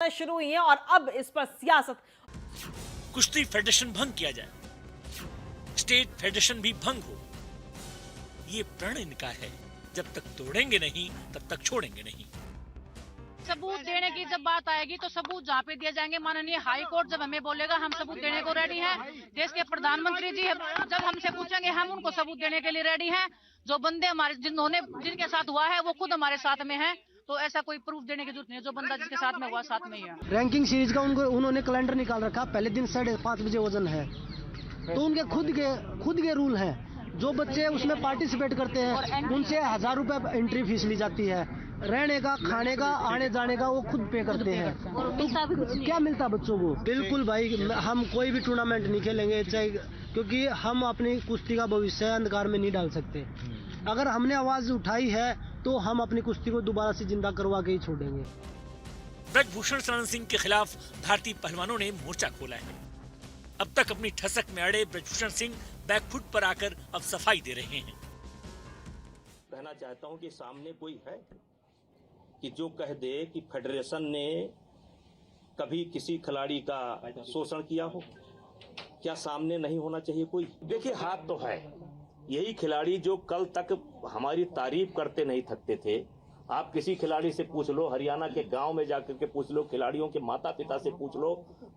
गतिविधियां शुरू हुई हैं और अब इस पर सियासत। कुश्ती फेडरेशन भंग किया जाए, स्टेट फेडरेशन भी भंग हो, ये प्रण इनका है। जब तक तोड़ेंगे नहीं तब तक छोड़ेंगे नहीं। सबूत देने की जब बात आएगी तो सबूत जहाँ पे दिए जाएंगे, माननीय हाई कोर्ट जब हमें बोलेगा हम सबूत देने को रेडी हैं। देश के प्रधानमंत्री जी जब हमसे पूछेंगे हम उनको सबूत देने के लिए रेडी हैं। जो बंदे हमारे जिनके साथ हुआ है वो खुद हमारे साथ में है, तो ऐसा कोई प्रूफ देने की जरूरत नहीं है। जो बंदा जिसके साथ में हुआ साथ में ही है। रैंकिंग सीरीज का उन्होंने कैलेंडर निकाल रखा, पहले दिन 5:30 बजे वजन है, तो उनके खुद के रूल हैं। जो बच्चे उसमें पार्टिसिपेट करते हैं उनसे 1000 रुपए एंट्री फीस ली जाती है, रहने का, खाने का, आने जाने का वो खुद पे करते हैं। तो क्या मिलता है बच्चों को? बिल्कुल भाई, हम कोई भी टूर्नामेंट नहीं खेलेंगे चाहे, क्योंकि हम अपनी कुश्ती का भविष्य अंधकार में नहीं डाल सकते। अगर हमने आवाज उठाई है तो हम अपनी कुश्ती को दोबारा से जिंदा करवा के ही छोड़ेंगे। ब्रजभूषण शरण सिंह के खिलाफ भारतीय पहलवानों ने मोर्चा खोला है। अब तक अपनी ठसक में अड़े ब्रजभूषण सिंह बैकफुट पर आकर अब सफाई दे रहे हैं। कहना चाहता हूं कि सामने कोई है कि जो कह दे कि फेडरेशन ने कभी किसी खिलाड़ी का शोषण किया हो? क्या सामने नहीं होना चाहिए कोई? देखिए, हाथ तो है। यही खिलाड़ी जो कल तक हमारी तारीफ करते नहीं थकते थे, आप किसी खिलाड़ी से पूछ लो, हरियाणा के गांव में जाकर के पूछ लो, खिलाड़ियों के माता पिता से पूछ लो।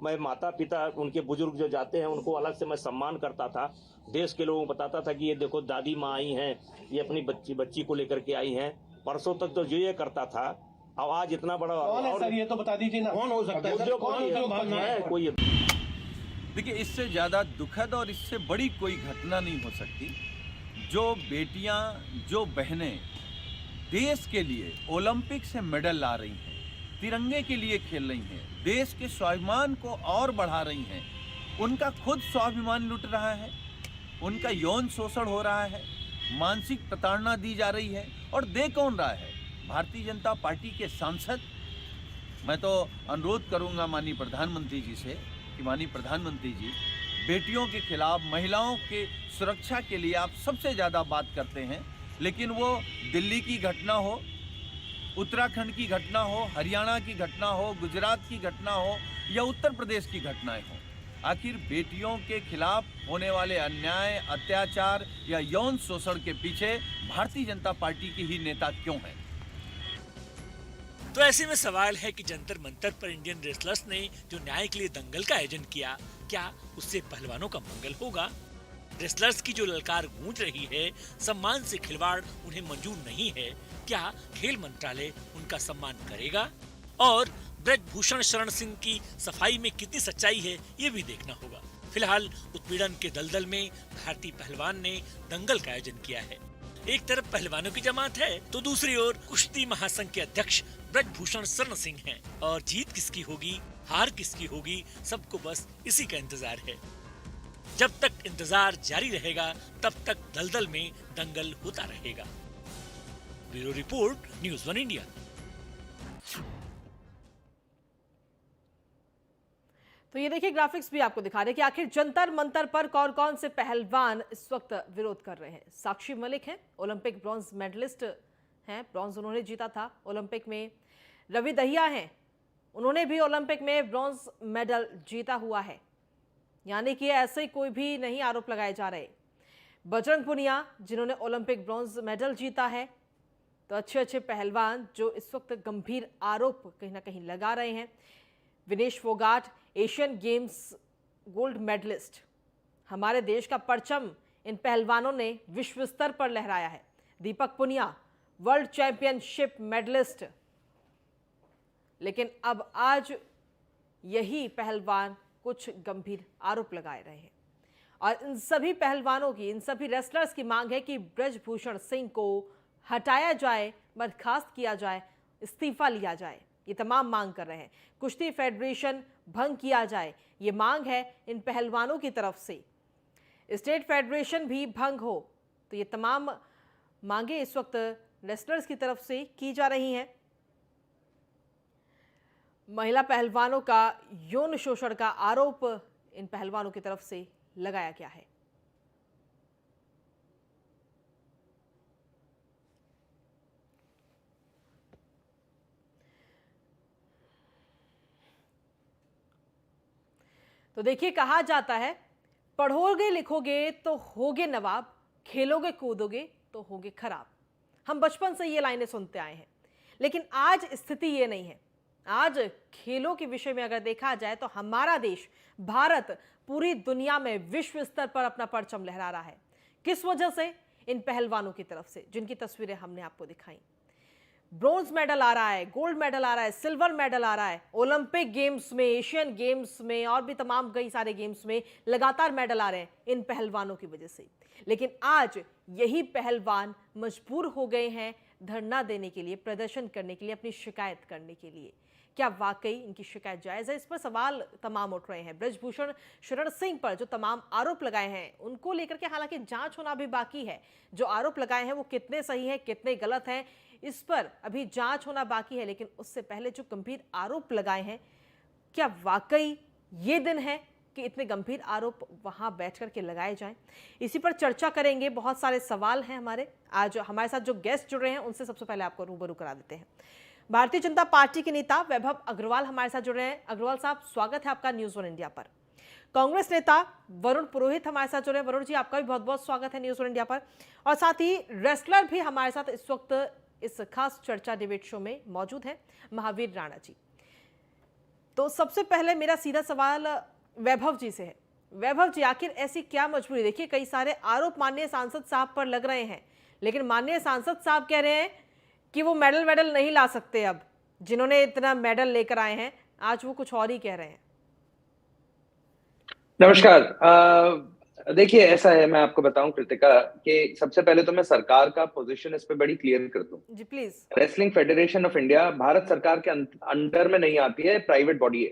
मैं माता पिता उनके बुजुर्ग जो जाते हैं उनको अलग से मैं सम्मान करता था। देश के लोगों को बताता था कि ये देखो दादी माँ आई हैं, ये अपनी बच्ची को लेकर के आई हैं। परसों तक तो ये करता था, आवाज इतना बड़ा कौन है सर? ये तो बता दीजिए ना, कौन हो सकता है सर? कौन है कोई? देखिए, इससे ज्यादा दुखद और इससे बड़ी कोई घटना नहीं हो सकती। जो बेटियां, जो बहनें देश के लिए ओलंपिक से मेडल ला रही हैं, तिरंगे के लिए खेल रही हैं, देश के स्वाभिमान को और बढ़ा रही हैं, उनका खुद स्वाभिमान लुट रहा है, उनका यौन शोषण हो रहा है, मानसिक प्रताड़ना दी जा रही है। और दे कौन रहा है? भारतीय जनता पार्टी के सांसद। मैं तो अनुरोध करूंगा माननीय प्रधानमंत्री जी से कि माननीय प्रधानमंत्री जी, बेटियों के खिलाफ, महिलाओं के सुरक्षा के लिए आप सबसे ज़्यादा बात करते हैं, लेकिन वो दिल्ली की घटना हो, उत्तराखंड की घटना हो, हरियाणा की घटना हो, गुजरात की घटना हो या उत्तर प्रदेश की घटनाएं हो, आखिर बेटियों के खिलाफ होने वाले अन्याय, अत्याचार या यौन शोषण के पीछे भारतीय जनता पार्टी के ही नेता क्यों हैं? तो ऐसे में सवाल है कि जंतर मंतर पर इंडियन रेसलर्स ने जो न्याय के लिए दंगल का आयोजन किया, क्या उससे पहलवानों का मंगल होगा? रेसलर्स की जो ललकार गूंज रही है, सम्मान से खिलवाड़ उन्हें मंजूर नहीं है, क्या खेल मंत्रालय उनका सम्मान करेगा? और ब्रजभूषण शरण सिंह की सफाई में कितनी सच्चाई है, ये भी देखना होगा। फिलहाल उत्पीड़न के दलदल में भारतीय पहलवान ने दंगल का आयोजन किया है। एक तरफ पहलवानों की जमात है तो दूसरी ओर कुश्ती महासंघ के अध्यक्ष ब्रजभूषण शरण सिंह हैं। और जीत किसकी होगी, हार किसकी होगी, सबको बस इसी का इंतजार है। जब तक इंतजार जारी रहेगा तब तक दलदल में दंगल होता रहेगा। Bureau report, news 1 India. तो ये देखिए, ग्राफिक्स भी आपको दिखा रहे हैं कि आखिर जंतर मंतर पर कौन कौन से पहलवान इस वक्त विरोध कर रहे हैं। साक्षी मलिक हैं, ओलंपिक ब्रॉन्ज मेडलिस्ट हैं, ब्रॉन्ज उन्होंने जीता था ओलंपिक में। रवि दहिया हैं, उन्होंने भी ओलंपिक में ब्रॉन्ज मेडल जीता हुआ है, यानी कि ऐसे कोई भी नहीं आरोप लगाए जा रहे। बजरंग पुनिया, जिन्होंने ओलंपिक ब्रॉन्ज मेडल जीता है। तो अच्छे अच्छे पहलवान जो इस वक्त गंभीर आरोप कहीं ना कहीं लगा रहे हैं। Vinesh Phogat, Asian Games gold medalist, हमारे देश का परचम इन पहलवानों ने विश्व स्तर पर लहराया है। दीपक पुनिया, वर्ल्ड चैंपियनशिप मेडलिस्ट। लेकिन अब आज यही पहलवान कुछ गंभीर आरोप लगाए रहे हैं और इन सभी पहलवानों की, इन सभी रेसलर्स की मांग है कि ब्रजभूषण सिंह को हटाया जाए, बर्खास्त किया जाए, इस्तीफा लिया जाए। ये तमाम मांग कर रहे हैं। कुश्ती फेडरेशन भंग किया जाए, ये मांग है इन पहलवानों की तरफ से। स्टेट फेडरेशन भी भंग हो, तो ये तमाम मांगे इस वक्त रेसलर्स की तरफ से की जा रही हैं। महिला पहलवानों का यौन शोषण का आरोप इन पहलवानों की तरफ से लगाया गया है। तो देखिए, कहा जाता है पढ़ोगे लिखोगे तो होगे नवाब, खेलोगे कूदोगे तो होगे खराब। हम बचपन से ये लाइनें सुनते आए हैं, लेकिन आज स्थिति ये नहीं है। आज खेलों के विषय में अगर देखा जाए तो हमारा देश भारत पूरी दुनिया में विश्व स्तर पर अपना परचम लहरा रहा है। किस वजह से? इन पहलवानों की तरफ से, जिनकी तस्वीरें हमने आपको दिखाई। ब्रॉन्ज मेडल आ रहा है, गोल्ड मेडल आ रहा है, सिल्वर मेडल आ रहा है, ओलंपिक गेम्स में, एशियन गेम्स में और भी तमाम कई सारे गेम्स में लगातार मेडल आ रहे हैं इन पहलवानों की वजह से। लेकिन आज यही पहलवान मजबूर हो गए हैं धरना देने के लिए, प्रदर्शन करने के लिए, अपनी शिकायत करने के लिए। क्या वाकई इनकी शिकायत जायज है? इस पर सवाल तमाम उठ रहे हैं। ब्रजभूषण शरण सिंह पर जो तमाम आरोप लगाए हैं उनको लेकर के हालांकि जांच होना भी बाकी है। जो आरोप लगाए हैं वो कितने सही हैं, कितने गलत हैं, इस पर अभी जांच होना बाकी है। लेकिन उससे पहले जो गंभीर आरोप लगाए हैं, क्या वाकई ये दिन है कि इतने गंभीर आरोप वहां बैठ करके लगाए जाएं? इसी पर चर्चा करेंगे। बहुत सारे सवाल हैं हमारे। आज हमारे साथ जो गेस्ट जुड़ रहे हैं उनसे सबसे पहले आपको रूबरू करा देते हैं। भारतीय जनता पार्टी के नेता वैभव अग्रवाल हमारे साथ जुड़ रहे हैं। अग्रवाल साहब, स्वागत है आपका न्यूज़ वन इंडिया पर। कांग्रेस नेता वरुण पुरोहित हमारे साथ जुड़े हैं। वरुण जी, आपका भी बहुत बहुत स्वागत है न्यूज़ वन इंडिया पर। और साथ ही रेसलर भी हमारे साथ इस वक्त इस खास चर्चा डिबेट शो में मौजूद है, महावीर राणा जी। तो सबसे पहले मेरा सीधा सवाल वैभव जी से है। वैभव जी, आखिर ऐसी क्या मजबूरी? देखिए, कई सारे आरोप माननीय सांसद साहब पर लग रहे हैं, लेकिन माननीय सांसद साहब कह रहे हैं कि वो मेडल नहीं ला सकते। अब जिन्होंने इतना मेडल लेकर आए हैं, आज वो कुछ और ही कह रहे हैं। नमस्कार। देखिए, ऐसा है, मैं आपको बताऊं कृतिका, कि सबसे पहले तो मैं सरकार का पोजीशन इस पे बड़ी क्लियर कर दूं। जी please. Wrestling federation of India Bharat सरकार के अंडर में नहीं आती है, प्राइवेट बॉडी है।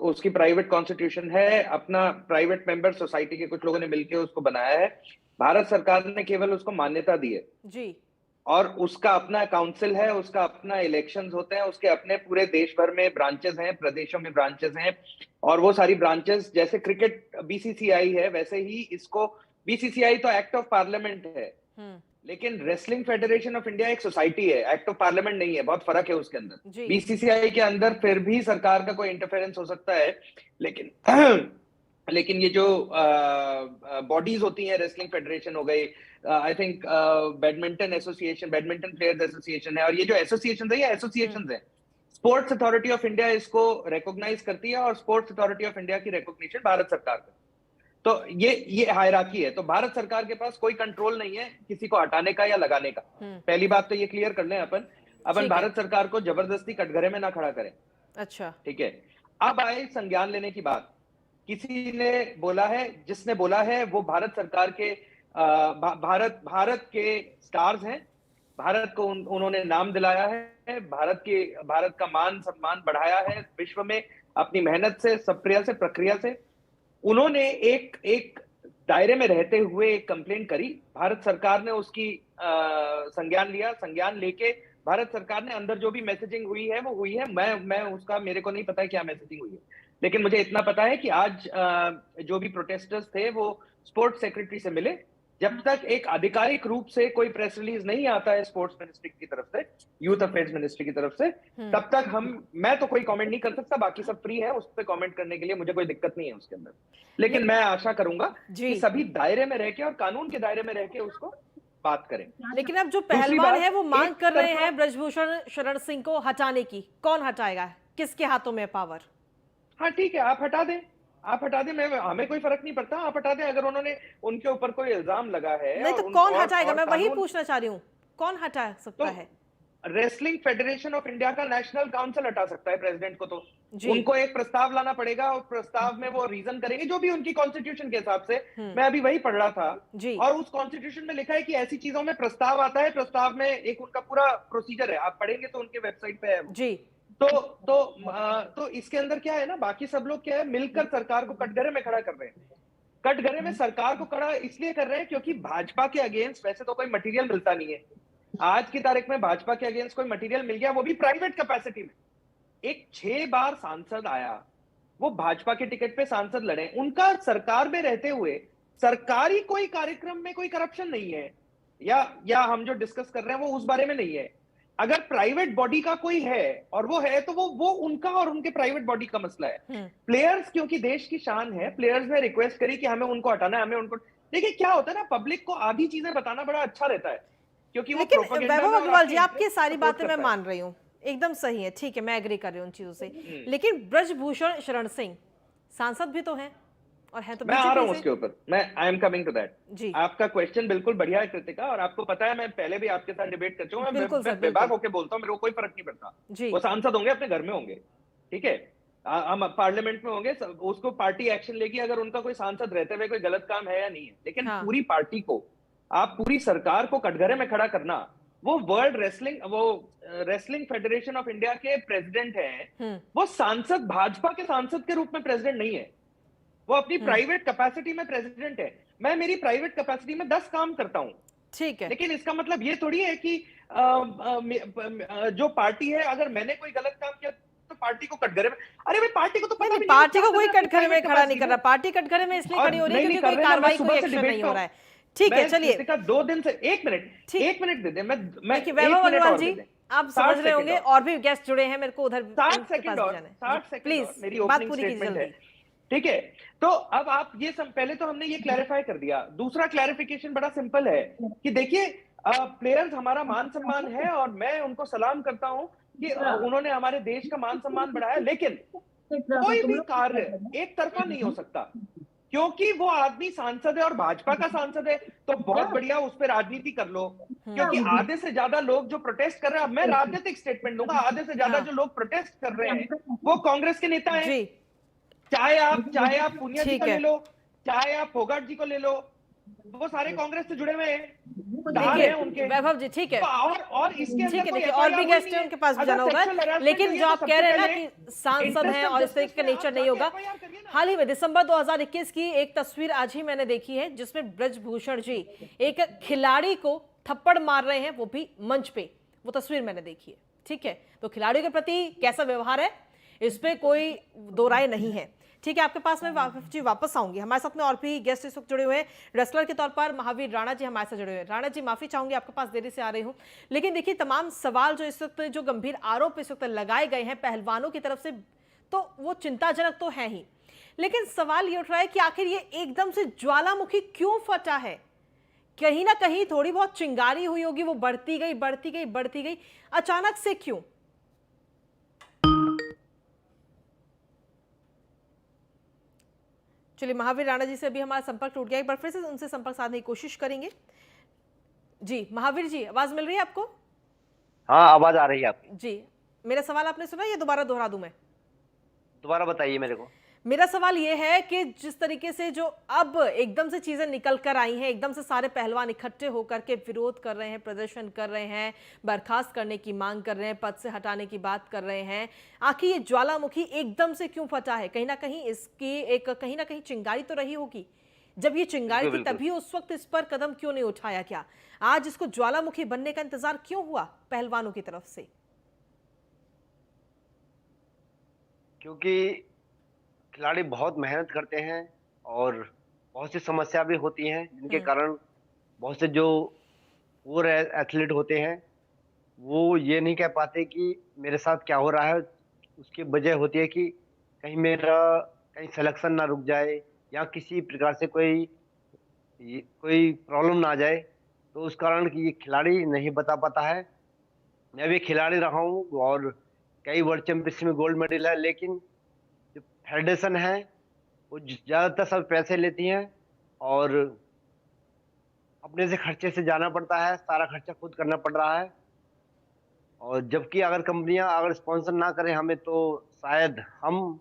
उसकी प्राइवेट कॉन्स्टिट्यूशन है, अपना प्राइवेट मेंबर सोसाइटी के कुछ लोगों ने मिलकर उसको बनाया है। भारत सरकार ने केवल उसको मान्यता दी है जी, और उसका अपना काउंसिल है, उसका अपना इलेक्शंस होते हैं, उसके अपने पूरे देश भर में ब्रांचेस हैं, प्रदेशों में ब्रांचेस हैं, और वो सारी ब्रांचेस जैसे क्रिकेट बीसीसीआई है वैसे ही इसको, बीसीसीआई तो एक्ट ऑफ पार्लियामेंट है, लेकिन रेसलिंग फेडरेशन ऑफ इंडिया एक सोसाइटी है, एक्ट ऑफ पार्लियामेंट नहीं है, बहुत फर्क है उसके अंदर। बीसीसीआई के अंदर फिर भी सरकार का कोई इंटरफेरेंस हो सकता है, लेकिन ये जो बॉडीज होती हैं, रेसलिंग फेडरेशन हो गई, I think badminton association, badminton players association है, और ये जो एसोसिएशन है, ये एसोसिएशन है। स्पोर्ट्स अथॉरिटी ऑफ इंडिया इसको रिकॉग्नाइज करती है, और स्पोर्ट्स अथॉरिटी ऑफ इंडिया की रिकॉग्निशन भारत सरकार का। तो ये हायरार्की है। तो भारत सरकार के पास कोई कंट्रोल नहीं है किसी को हटाने का या लगाने का। पहली बात तो ये क्लियर कर लें, अपन भारत सरकार को जबरदस्ती कटघरे में ना खड़ा करें। अच्छा, ठीक है। अब आए संज्ञान लेने की बात। किसी ने बोला है, जिसने बोला है वो भारत सरकार के भारत के स्टार्स हैं, भारत को उन्होंने नाम दिलाया है, भारत का मान सम्मान बढ़ाया है विश्व में अपनी मेहनत से, प्रक्रिया से। उन्होंने एक दायरे में रहते हुए एक कंप्लेंट करी, भारत सरकार ने उसकी संज्ञान लिया। संज्ञान लेके भारत सरकार ने अंदर जो भी मैसेजिंग हुई है वो हुई है। मैं उसका, मेरे को नहीं पता है क्या मैसेजिंग हुई है, लेकिन मुझे इतना पता है कि आज जो भी प्रोटेस्टर्स थे वो स्पोर्ट्स सेक्रेटरी से मिले। जब तक एक आधिकारिक रूप से कोई प्रेस रिलीज नहीं आता है स्पोर्ट्स मिनिस्ट्री की तरफ से, यूथ अफेयर्स मिनिस्ट्री की तरफ से, तब तक मैं तो कोई कमेंट नहीं कर सकता। बाकी सब फ्री है उस पर कमेंट करने के लिए, मुझे कोई दिक्कत नहीं है उसके अंदर। लेकिन मैं आशा करूंगा कि सभी दायरे में रह के और कानून के दायरे में रह के उसको बात करें। लेकिन अब जो पहलवान है वो मांग कर रहे हैं ब्रजभूषण शरण सिंह को हटाने की, कौन हटाएगा? किसके हाथों में पावर? हाँ ठीक है, आप हटा दें, हमें कोई फर्क नहीं पड़ता, आप हटा दें। अगर उन्होंने, उनके ऊपर कोई इल्जाम लगा है, नहीं तो कौन हटाएगा? मैं वही पूछना चाह रही हूँ, कौन हटा सकता है? रेसलिंग फेडरेशन ऑफ इंडिया का नेशनल काउंसिल हटा सकता है प्रेसिडेंट को। तो उनको एक प्रस्ताव लाना पड़ेगा, और प्रस्ताव में वो रीजन करेंगे जो भी उनकी कॉन्स्टिट्यूशन के हिसाब से। मैं अभी वही पढ़ रहा था, और उस कॉन्स्टिट्यूशन में लिखा है कि ऐसी चीजों में प्रस्ताव आता है, प्रस्ताव में एक उनका पूरा प्रोसीजर है, आप पढ़ेंगे तो उनके वेबसाइट पे है जी। तो इसके अंदर क्या है ना, बाकी सब लोग क्या है, मिलकर सरकार को कटघरे में खड़ा कर रहे हैं। कटघरे में सरकार को खड़ा इसलिए कर रहे हैं क्योंकि भाजपा के अगेंस्ट वैसे तो कोई मटेरियल मिलता नहीं है। आज की तारीख में भाजपा के अगेंस्ट कोई मटेरियल मिल गया, वो भी प्राइवेट कैपेसिटी में। एक 6 बार सांसद आया, वो भाजपा के टिकट पे सांसद लड़े, उनका सरकार में रहते हुए सरकारी कोई कार्यक्रम में कोई करप्शन नहीं है, या हम जो डिस्कस कर रहे हैं वो उस बारे में नहीं है। अगर प्राइवेट बॉडी का कोई है और वो है तो वो उनका और उनके प्राइवेट बॉडी का मसला है। प्लेयर्स क्योंकि देश की शान है, प्लेयर्स ने रिक्वेस्ट करी कि हमें उनको हटाना है, हमें उनको। देखिए क्या होता है ना, पब्लिक को आधी चीजें बताना बड़ा अच्छा रहता है क्योंकि वो लेकिन प्रोपेगेंडा वैभव में और अग्रवाल जी, आपके आपकी सारी सपोर्ट बातें मैं करता है। मान रही हूँ, एकदम सही है, ठीक है, मैं एग्री कर रही हूँ उन चीजों से। लेकिन ब्रजभूषण शरण सिंह सांसद भी तो हैं, और है तो मैं आ रहा हूं बीजेपी उसके ऊपर, मैं I am coming to that. जी। आपका क्वेश्चन बिल्कुल बढ़िया है कृतिका, और आपको पता है मैं पहले भी आपके साथ डिबेट कर चुका हूं। बिल्कुल सर, मैं बेबाक बिल्कुल। होकर बोलता हूं, मेरे को कोई फर्क नहीं पड़ता। जी। वो सांसद होंगे, अपने घर में होंगे, ठीक है। हम पार्लियामेंट में होंगे, उसको पार्टी एक्शन लेगी अगर उनका कोई सांसद रहते हुए कोई गलत काम है या नहीं है। लेकिन हाँ। पूरी पार्टी को, आप पूरी सरकार को कटघरे में खड़ा करना, वो वर्ल्ड रेसलिंग, वो रेसलिंग फेडरेशन ऑफ इंडिया के प्रेसिडेंट हैं, वो सांसद, भाजपा के सांसद के रूप में प्रेसिडेंट नहीं है, वो अपनी प्राइवेट कैपेसिटी में प्रेसिडेंट है। मैं मेरी प्राइवेट कैपेसिटी में 10 काम करता हूं, ठीक है। लेकिन इसका मतलब ये थोड़ी है कि जो पार्टी है, अगर मैंने कोई गलत काम किया तो पार्टी को कटघरे में। अरे भाई, पार्टी को तो पता भी नहीं, पार्टी को कोई क्या कटघरे में खड़ा नहीं कर रहा, पार्टी कटघरे में इसलिए खड़ी हो रही है क्योंकि कोई कार्रवाई, कोई एक्शन नहीं हो रहा है। ठीक है, चलिए 2 दिन से, एक मिनट दे दे, मैं वैभव अग्रवाल जी, आप समझ रहे होंगे, और भी गेस्ट जुड़े हैं, मेरे को उधर 60 सेकंड और प्लीज मेरी बात ओपनिंग पूरी कीजिए स्टेटमेंट है, जल्दी। ठीक है। तो अब आप ये पहले तो हमने ये क्लैरिफाई कर दिया। दूसरा क्लैरिफिकेशन बड़ा सिंपल है कि देखिए, प्लेयर्स हमारा मान सम्मान है और मैं उनको सलाम करता हूं कि उन्होंने हमारे देश का मान सम्मान बढ़ाया, लेकिन कोई भी कार्य एक तरफा नहीं हो सकता, क्योंकि वो आदमी सांसद है और भाजपा का सांसद है, तो बहुत बढ़िया, उस पर राजनीति कर लो। क्योंकि आधे से ज्यादा लोग जो प्रोटेस्ट कर रहे हैं, अब मैं राजनीतिक स्टेटमेंट दूंगा, आधे से ज्यादा जो लोग प्रोटेस्ट कर रहे हैं वो कांग्रेस के नेता हैं। चाहे आप पुनिया जी को ले लो, चाहे आप फोगाट जी को ले लो, वो सारे कांग्रेस से जुड़े हुए हैं, देखिए वैभव जी, ठीक है, और इसके ठीक है, देखिए और भी गेस्ट हैं, उनके पास भी जाना होगा। लेकिन जो आप कह रहे हैं ना कि सांसद हैं और इस तरीके का नेचर नहीं होगा, हाल ही में दिसंबर 2021 की एक तस्वीर आज ही मैंने देखी है जिसमें ब्रजभूषण जी एक खिलाड़ी को थप्पड़ मार रहे हैं, वो भी मंच पे, वो तस्वीर मैंने देखी है। ठीक है, तो खिलाड़ियों के प्रति कैसा व्यवहार है, इस पे कोई दो राय नहीं है। ठीक है, आपके पास मैं जी वापस आऊंगी। हमारे साथ में और भी गेस्ट इस वक्त जुड़े हुए हैं। रेसलर के तौर पर महावीर राणा जी हमारे साथ जुड़े हुए हैं। राणा जी, माफी चाहूंगी, आपके पास देरी से आ रही हूं, लेकिन देखिए तमाम सवाल जो इस वक्त, जो गंभीर आरोप इस वक्त लगाए गए हैं पहलवानों की तरफ से, तो वो चिंताजनक तो है ही, लेकिन सवाल ये उठ रहा है कि आखिर ये एकदम से ज्वालामुखी क्यों फटा है? कहीं ना कहीं थोड़ी बहुत चिंगारी हुई होगी, वो बढ़ती गई बढ़ती गई बढ़ती गई, अचानक से क्यों? चलिए, महावीर राणा जी से अभी हमारा संपर्क टूट गया, एक बार फिर से उनसे संपर्क साधने की कोशिश करेंगे। जी महावीर जी, आवाज मिल रही है आपको? हाँ, आवाज आ रही है आपकी। जी, मेरा सवाल आपने सुना या दोबारा दोहरा दूं मैं? दोबारा बताइए मेरे को। मेरा सवाल यह है कि जिस तरीके से जो अब एकदम से चीजें निकल कर आई हैं, एकदम से सारे पहलवान इकट्ठे होकर के विरोध कर रहे हैं, प्रदर्शन कर रहे हैं, बर्खास्त करने की मांग कर रहे हैं, पद से हटाने की बात कर रहे हैं, आखिर ये ज्वालामुखी एकदम से क्यों फटा है? कहीं ना कहीं इसकी एक कहीं ना कहीं चिंगारी तो रही होगी। जब ये चिंगारी थी तभी उस वक्त इस पर कदम क्यों नहीं उठाया? क्या आज इसको ज्वालामुखी बनने का इंतजार क्यों हुआ पहलवानों की तरफ से? क्योंकि खिलाड़ी बहुत मेहनत करते हैं और बहुत सी समस्या भी होती हैं, जिनके कारण बहुत से जो पूरे एथलीट होते हैं वो ये नहीं कह पाते कि मेरे साथ क्या हो रहा है। उसकी वजह होती है कि कहीं सिलेक्शन ना रुक जाए या किसी प्रकार से कोई प्रॉब्लम ना आ जाए, तो उस कारण कि ये खिलाड़ी नहीं बता पाता है। मैं भी खिलाड़ी रहा हूँ और कई वर्ल्ड चैंपियनशिप में गोल्ड मेडल है, लेकिन जो फेडरेशन है वो ज़्यादातर सब पैसे लेती हैं और अपने से खर्चे से जाना पड़ता है, सारा खर्चा खुद करना पड़ रहा है। और जबकि अगर कंपनियां अगर स्पॉन्सर ना करें हमें, तो शायद हम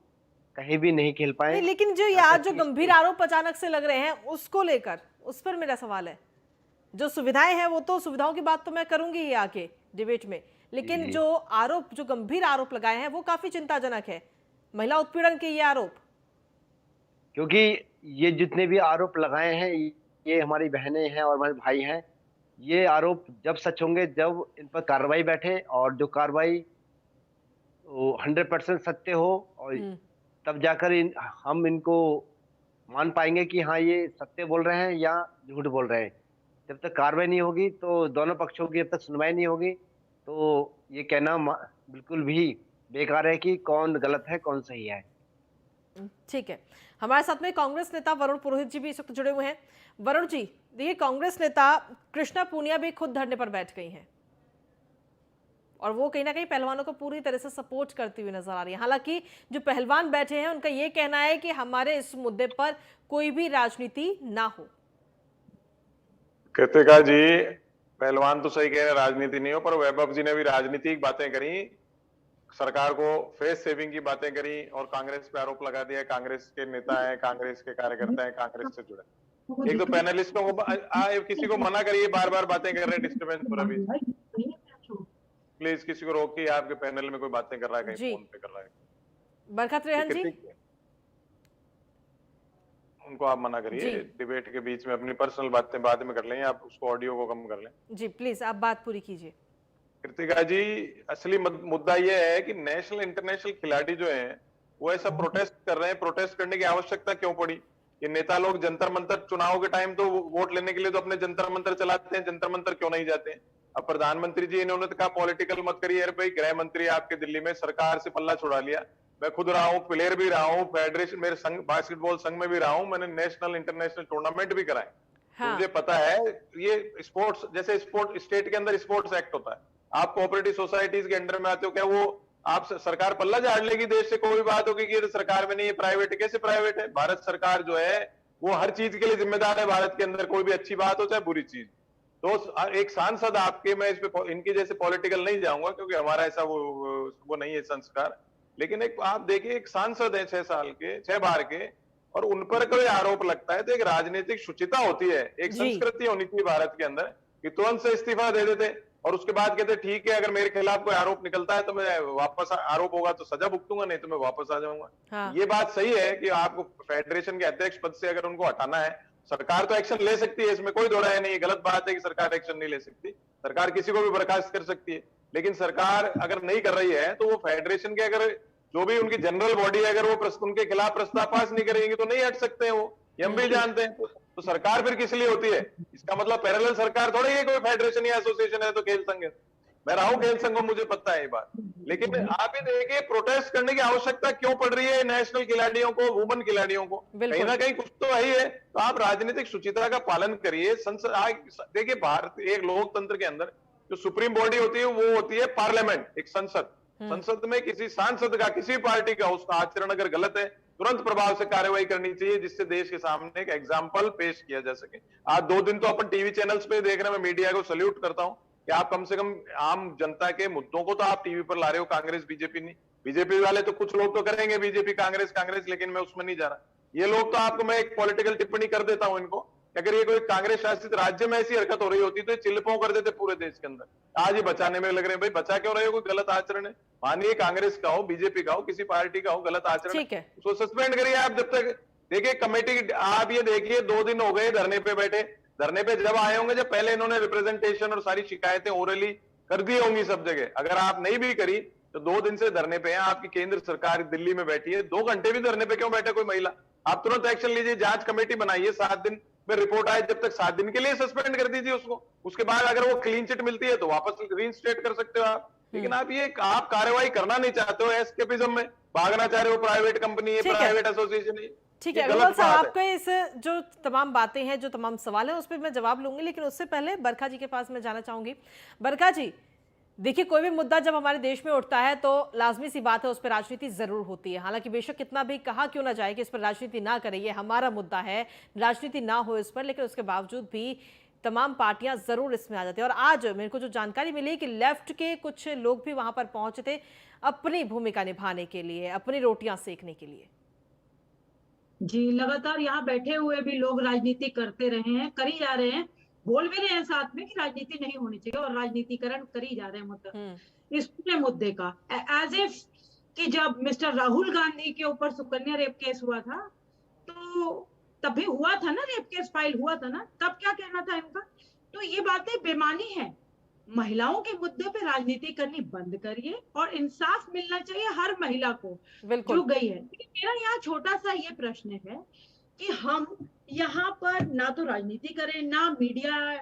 कहीं भी नहीं खेल पाए। लेकिन जो ये आज जो गंभीर आरोप अचानक से लग रहे हैं उसको लेकर, उस पर मेरा सवाल है। जो सुविधाएं हैं वो तो, सुविधाओं की बात तो मैं करूंगी ही आके डिबेट में, लेकिन जो आरोप, जो गंभीर आरोप लगाए हैं वो काफी चिंताजनक है, महिला उत्पीड़न के ये आरोप। क्योंकि ये जितने भी आरोप लगाए हैं, ये हमारी बहनें हैं और हमारे भाई हैं। ये आरोप जब सच होंगे, जब इन पर कार्रवाई बैठे और जो कार्रवाई 100% सत्य हो, और तब जाकर हम इनको मान पाएंगे कि हाँ ये सत्य बोल रहे हैं या झूठ बोल रहे हैं। जब तक कार्रवाई नहीं होगी तो दोनों पक्षों की जब तक सुनवाई नहीं होगी तो ये कहना बिल्कुल भी बेकार है कि कौन गलत है कौन सही है। ठीक है, हमारे साथ में कांग्रेस नेता वरुण पुरोहित जी भी इस वक्त जुड़े हुए हैं। वरुण जी, देखिए कांग्रेस नेता कृष्णा पूनिया भी खुद धरने पर बैठ गई हैं और वो कहीं ना कहीं पहलवानों को पूरी तरह से सपोर्ट करती हुई नजर आ रही है। हालांकि जो पहलवान बैठे हैं उनका ये कहना है कि हमारे इस मुद्दे पर कोई भी राजनीति ना हो। कृतिका जी, पहलवान तो सही कह रहे हैं, राजनीति नहीं हो, पर वैभव जी ने भी राजनीतिक बातें करी, सरकार को फेस सेविंग की बातें करी और कांग्रेस पे आरोप लगा दिया। कांग्रेस के नेता हैं, कांग्रेस के कार्यकर्ता हैं, कांग्रेस से जुड़े। एक तो पैनलिस्टों को किसी को मना करिए, बार बार बातें कर रहे हैं, डिस्टर्बेंस हो रहा है। प्लीज किसी को रोकिए, आपके पैनल में कोई बातें कर रहा है, कहीं फोन पे कर रहा है। बरकत रेहन जी, उनको आप मना करिए, डिबेट के बीच में अपनी पर्सनल बातें बाद में कर लेंगे, आप उसको ऑडियो को कम कर लें। जी प्लीज आप बात पूरी कीजिए। कृतिका जी, असली मुद्दा यह है कि नेशनल इंटरनेशनल खिलाड़ी जो हैं वो ऐसा प्रोटेस्ट कर रहे हैं। प्रोटेस्ट करने की आवश्यकता क्यों पड़ी? ये नेता लोग जंतर मंतर चुनाव के टाइम तो वोट लेने के लिए तो अपने जंतर मंतर चलाते हैं, जंतर मंतर क्यों नहीं जाते हैं? अब प्रधानमंत्री जी इन्होंने तो कहा पॉलिटिकल मत करिए। अरे भाई, गृह मंत्री आपके दिल्ली में, सरकार से पल्ला छुड़ा लिया। मैं खुद रहा हूँ, प्लेयर भी रहा हूँ, फेडरेशन मेरे संघ बास्केटबॉल संघ में भी रहा हूँ, मैंने नेशनल इंटरनेशनल टूर्नामेंट भी कराए। हाँ। मुझे पता है ये स्पोर्ट्स, जैसे स्पोर्ट स्टेट के अंदर स्पोर्ट्स एक्ट होता है, आप कोऑपरेटिव सोसाइटीज के अंडर में आते हो, क्या वो आप सरकार पल्ला झाड़ लेगी देश से? कोई बात होगी कि ये तो सरकार में नहीं, ये प्राइवेट है। कैसे प्राइवेट है? भारत सरकार जो है वो हर चीज के लिए जिम्मेदार है भारत के अंदर, कोई भी अच्छी बात हो चाहे बुरी चीज। तो एक सांसद आपके, मैं इस पे इनके जैसे पॉलिटिकल नहीं जाऊंगा क्योंकि हमारा ऐसा वो नहीं है संस्कार, लेकिन एक आप देखिए, एक सांसद है 6 साल के, 6 बार के, और उन पर कोई आरोप लगता है तो एक राजनीतिक शुचिता होती है, एक संस्कृति होनी चाहिए भारत के अंदर कि तुरंत से इस्तीफा दे देते और उसके बाद कहते ठीक है, अगर मेरे खिलाफ कोई आरोप निकलता है तो मैं वापस, आरोप होगा तो सजा भुगतूंगा, नहीं तो मैं वापस आ जाऊंगा। हाँ। ये बात सही है कि आपको फेडरेशन के अध्यक्ष पद से अगर उनको हटाना है, सरकार तो एक्शन ले सकती है, इसमें कोई दो राय नहीं है। गलत बात है कि सरकार एक्शन नहीं ले सकती, सरकार किसी को भी बर्खास्त कर सकती है, लेकिन सरकार अगर नहीं कर रही है तो वो फेडरेशन के, अगर जो भी उनकी जनरल बॉडी है, अगर वो उनके खिलाफ प्रस्ताव पास नहीं करेंगे तो नहीं हट सकते हैं वो, ये हम भी जानते हैं। तो सरकार फिर किस लिए होती है? इसका मतलब पैरेलल सरकार थोड़ी है, कोई फेडरेशन या एसोसिएशन है तो खेल संघ है। मैं रहा हूं खेल संघ, मुझे पता है ये बात। लेकिन आप ये देखिए, प्रोटेस्ट करने की आवश्यकता क्यों पड़ रही है नेशनल खिलाड़ियों को, वुमेन खिलाड़ियों को? कहीं ना कहीं कुछ तो है ही है। तो आप राजनीतिक शुचिता का पालन करिए। देखिए, भारत एक लोकतंत्र के अंदर जो सुप्रीम बॉडी होती है वो होती है पार्लियामेंट, एक संसद। संसद में किसी सांसद का, किसी पार्टी का, उसका आचरण अगर गलत है तुरंत प्रभाव से कार्रवाई करनी चाहिए, जिससे देश के सामने एक एग्जाम्पल पेश किया जा सके। आज 2 दिन तो अपन टीवी चैनल्स पे देख रहे हैं, मैं मीडिया को सल्यूट करता हूं कि आप कम से कम आम जनता के मुद्दों को तो आप टीवी पर ला रहे हो। कांग्रेस बीजेपी नहीं, बीजेपी वाले तो कुछ लोग तो करेंगे बीजेपी कांग्रेस कांग्रेस, लेकिन मैं उसमें नहीं जा रहा। ये लोग तो आपको, मैं एक पॉलिटिकल टिप्पणी कर देता हूं इनको, अगर ये कोई कांग्रेस शासित राज्य में ऐसी हरकत हो रही होती तो ये चिल्लपों कर देते पूरे देश के अंदर। आज ये बचाने में लग रहे हैं। भाई बचा क्यों रहे हो? कोई गलत आचरण है, मानिए कांग्रेस का हो, बीजेपी का हो, किसी पार्टी का हो, गलत आचरण है, उसको सस्पेंड करिए आप। जब तक देखिए कमेटी, आप ये देखिए 2 दिन हो गए धरने पे बैठे। धरने पे जब आए होंगे, जब पहले इन्होंने रिप्रेजेंटेशन और सारी शिकायतें ओरली कर दी होंगी सब जगह, अगर आप नहीं भी करी तो 2 दिन से धरने पे हैं। आपकी केंद्र सरकार दिल्ली में बैठी है, 2 घंटे भी धरने पे क्यों बैठे कोई महिला? आप तुरंत एक्शन लीजिए, जांच कमेटी बनाइए, 7 दिन में रिपोर्ट आए, जब तक 7 दिन के लिए सस्पेंड कर दीजिए उसको। उसके बाद अगर वो क्लीन चिट मिलती है तो वापस रीइंस्टेट कर सकते हो आप। लेकिन आप कार्रवाई करना नहीं चाहते हो, एस्केपिज्म में भागना चाह रहे हो। प्राइवेट कंपनी है, प्राइवेट एसोसिएशन है। ठीक है अग्रवाल साहब, आपके इस जो तमाम बातें हैं, जो तमाम सवाल हैं, उस पर मैं जवाब लूंगी, लेकिन उससे पहले बरखा जी के पास मैं जाना चाहूंगी। बरखा जी, देखिए कोई भी मुद्दा जब हमारे देश में उठता है तो लाजमी सी बात है उस पर राजनीति जरूर होती है। हालांकि बेशक कितना भी कहा क्यों ना जाए कि इस पर राजनीति ना करें, ये हमारा मुद्दा है, राजनीति ना हो इस पर, लेकिन उसके बावजूद भी तमाम पार्टियां जरूर इसमें आ जाती हैं। और आज मेरे को जो जानकारी मिली कि लेफ्ट के कुछ लोग भी वहां पर पहुंचे थे अपनी भूमिका निभाने के लिए, अपनी रोटियां सेकने के लिए। जी, लगातार यहाँ बैठे हुए भी लोग राजनीति करते रहे हैं, करी जा रहे हैं, बोल भी रहे हैं साथ में कि राजनीति नहीं होनी चाहिए और राजनीतिकरण करी जा रहे हैं। मतलब इस पूरे मुद्दे का एज इफ कि जब मिस्टर राहुल गांधी के ऊपर सुकन्या रेप केस हुआ था तो तब भी हुआ था ना, रेप केस फाइल हुआ था ना, तब क्या कहना था इनका? तो ये बातें बेमानी है। महिलाओं के मुद्दे पे राजनीति करनी बंद करिए और इंसाफ मिलना चाहिए हर महिला को जो गई है। मेरा यहाँ छोटा सा ये प्रश्न है कि हम यहाँ पर ना तो राजनीति करें, ना मीडिया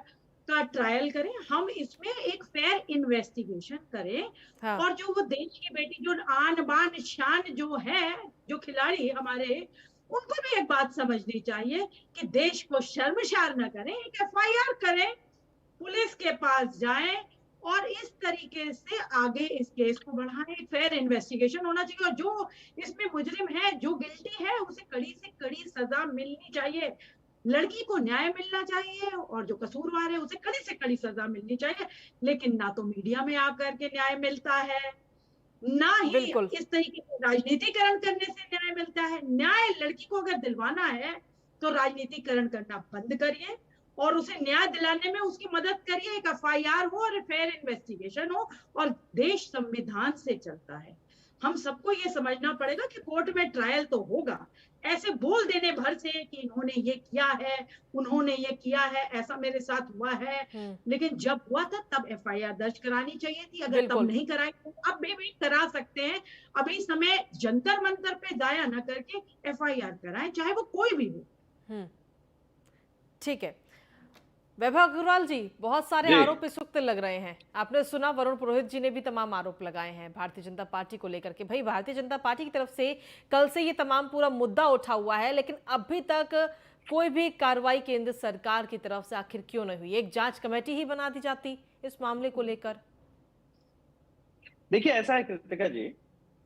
का ट्रायल करें, हम इसमें एक फेयर इन्वेस्टिगेशन करें। हाँ। और जो वो देश की बेटी जो आन बान शान जो है, जो खिलाड़ी हमारे, उनको भी एक बात समझनी चाहिए कि देश को शर्मसार न करें, एक एफआईआर करें, पुलिस के पास जाएं और इस तरीके से आगे इस केस को बढ़ाएं। फेयर इन्वेस्टिगेशन होना चाहिए और जो इसमें मुजरिम है, जो गिल्टी है, उसे कड़ी से कड़ी सजा मिलनी चाहिए। लड़की को न्याय मिलना चाहिए और जो कसूरवार है उसे कड़ी से कड़ी सजा मिलनी चाहिए। लेकिन ना तो मीडिया में आकर के न्याय मिलता है, ना ही इस तरीके से राजनीतिकरण करने से न्याय मिलता है। न्याय लड़की को अगर दिलवाना है तो राजनीतिकरण करना बंद करिए और उसे न्याय दिलाने में उसकी मदद करिए। एक एफआईआर हो और फेयर इन्वेस्टिगेशन हो, और देश संविधान से चलता है। हम सबको ये समझना पड़ेगा कि कोर्ट में ट्रायल तो होगा। ऐसे बोल देने भर से कि इन्होंने ये किया है, उन्होंने ये किया है, ऐसा मेरे साथ हुआ है, लेकिन जब हुआ था तब एफआईआर दर्ज करानी चाहिए थी। अगर तब नहीं कराई तो अब भी करा सकते हैं। अभी समय जंतर मंतर पे जाया न करके एफआईआर कराएं, चाहे वो कोई भी हो। ठीक है वैभव अग्रवाल जी, बहुत सारे आरोप इस वक्त लग रहे हैं। आपने सुना वरुण पुरोहित जी ने भी तमाम आरोप लगाए हैं भारतीय जनता पार्टी को लेकर के। भाई भारतीय जनता पार्टी की तरफ से कल से ये तमाम पूरा मुद्दा उठा हुआ है, लेकिन अभी तक कोई भी कार्रवाई केंद्र सरकार की तरफ से आखिर क्यों नहीं हुई? एक जांच कमेटी ही बना दी जाती इस मामले को लेकर। देखिए ऐसा है कृतिका जी,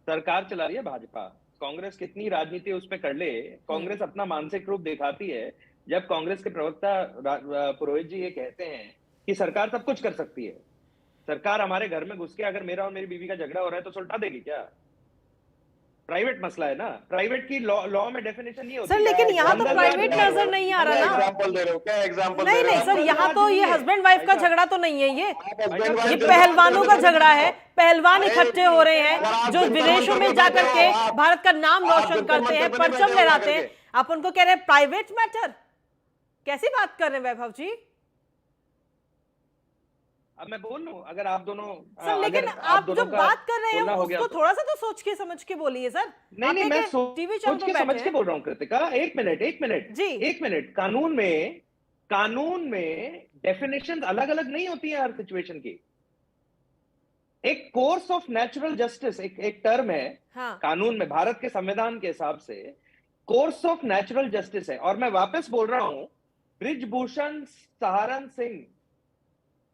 सरकार चला रही है भाजपा, कांग्रेस कितनी राजनीति उस पर कर ले, कांग्रेस अपना मानसिक रूप दिखाती है। जब कांग्रेस के प्रवक्ता पुरोहित जी ये कहते हैं कि सरकार सब कुछ कर सकती है, सरकार हमारे घर में घुस के अगर मेरा और मेरी बीवी का झगड़ा हो रहा है तो सुलटा देगी क्या? प्राइवेट मसला है ना, प्राइवेट की लॉ में डेफिनेशन नहीं होती सर। लेकिन यहाँ तो प्राइवेट नजर नहीं आ रहा ना। एग्जांपल दे रहे हो क्या? एग्जांपल नहीं सर, यहाँ तो ये हस्बैंड वाइफ का झगड़ा तो नहीं है, ये पहलवानों का झगड़ा है। पहलवान इकट्ठे हो रहे हैं जो विदेशों में जाकर के भारत का नाम रोशन करते हैं, परचम लहराते हैं। आप उनको कह रहे हैं प्राइवेट मैटर? कैसी बात कर रहे हैं वैभव जी? अब मैं बोल लूं, अगर आप दोनों सर, लेकिन आप जो बात कर रहे हैं उसको थोड़ा सा तो सोच के समझ के बोलिए सर। नहीं मैं सोच के समझ के बोल रहा हूं कृतिका। एक मिनट। कानून में डेफिनेशन अलग अलग नहीं होती है हर सिचुएशन की। एक कोर्स ऑफ नेचुरल जस्टिस एक टर्म है कानून में, भारत के संविधान के हिसाब से कोर्स ऑफ नेचुरल जस्टिस है। और मैं वापस बोल रहा हूं, बृजभूषण सहारन सिंह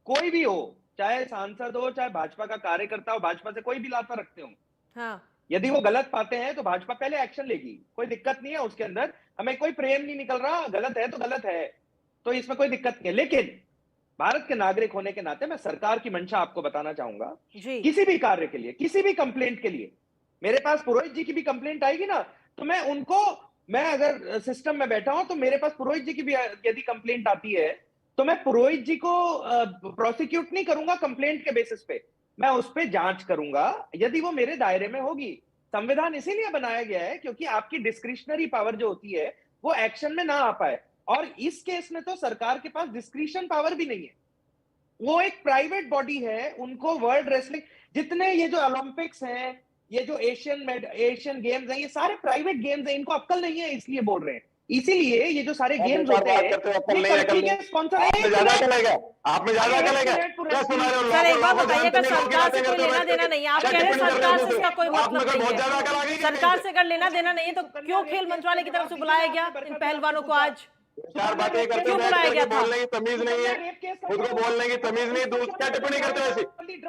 कोई भी हो, चाहे सांसद हो, चाहे भाजपा का कार्यकर्ता हो, भाजपा से कोई भी लाता रखते हो, यदि वो गलत पाते हैं तो भाजपा पहले एक्शन लेगी, कोई दिक्कत नहीं है उसके अंदर। हमें कोई प्रेम नहीं निकल रहा, गलत है तो गलत है, तो इसमें कोई दिक्कत नहीं है। लेकिन भारत के नागरिक होने के नाते मैं सरकार की मंशा आपको बताना चाहूंगा। किसी भी कार्य के लिए, किसी भी कंप्लेंट के लिए मेरे पास पुरोहित जी की भी कंप्लेंट आएगी ना, तो मैं अगर सिस्टम में बैठा हूं तो मेरे पास पुरोहित जी की भी यदि कंप्लेंट आती है तो मैं पुरोहित जी को प्रोसिक्यूट नहीं करूंगा कंप्लेंट के बेसिस पे, मैं उस पे जांच करूंगा यदि वो मेरे दायरे में होगी। संविधान इसीलिए बनाया गया है क्योंकि आपकी डिस्क्रिशनरी पावर जो होती है वो एक्शन में ना आ पाए, और इस केस में तो सरकार के पास डिस्क्रिशन पावर भी नहीं है। वो एक प्राइवेट बॉडी है, उनको वर्ल्ड रेसलिंग, जितने ये जो ओलंपिक्स हैं, ये जो एशियन गेम्स हैं, ये सारे प्राइवेट गेम्स हैं, इनको अक्ल नहीं है इसलिए बोल रहे हैं। इसीलिए ये जो सारे गेम्स होते हैं स्पॉन्सर आप में ज्यादा चलेगा। सर एक बात बताइए, अगर सरकार से कोई लेना देना नहीं है, आप कह रहे हैं सरकार से इसका कोई मतलब नहीं है, सरकार से अगर लेना देना नहीं है तो क्यों खेल मंत्रालय की तरफ से बुलाया गया इन पहलवानों को? आज चार बातें करते हो, बोलने की तमीज नहीं है, खुद को बोलने की तमीज नहीं, क्या टिप्पणी करते हो ऐसी?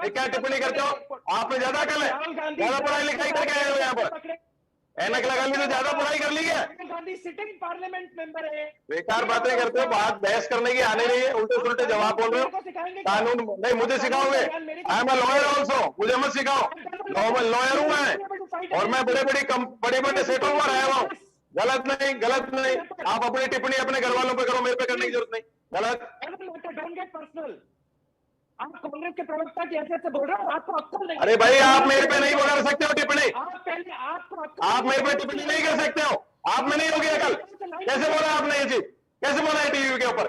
क्या टिप्पणी करते हो? आप में ज्यादा अकल है, ज्यादा पढ़ाई लिखाई करके आए हो यहाँ पर, ऐनक लगा ली तो ज्यादा पढ़ाई कर ली है। गांधी सिटिंग पार्लियामेंट मेंबर है। बेकार बातें करते हो, बात बहस करने की आने नहीं है, उल्टे सुलटे जवाब बोल रहे हो। कानून नहीं मुझे सिखाओगे, I am a lawyer also, मुझे मत सिखाओ, लॉयर हूँ मैं, और मैं बड़े बड़े सेटों में रहा हुआ हूँ। गलत नहीं, आप अपनी टिप्पणी अपने घर वालों पे करो, मेरे पे करने की जरूरत नहीं। गलत। आप कांग्रेस के प्रवक्ता की ऐसे बोल रहे हो, आपको अक्ल नहीं। अरे भाई आप मेरे पे नहीं कर सकते हो टिप्पणी, आप मेरे पे टिप्पणी नहीं कर सकते हो, आप में नहीं होगी अकल। कैसे बोला आपने ये चीज, कैसे बोला है टीवी के ऊपर?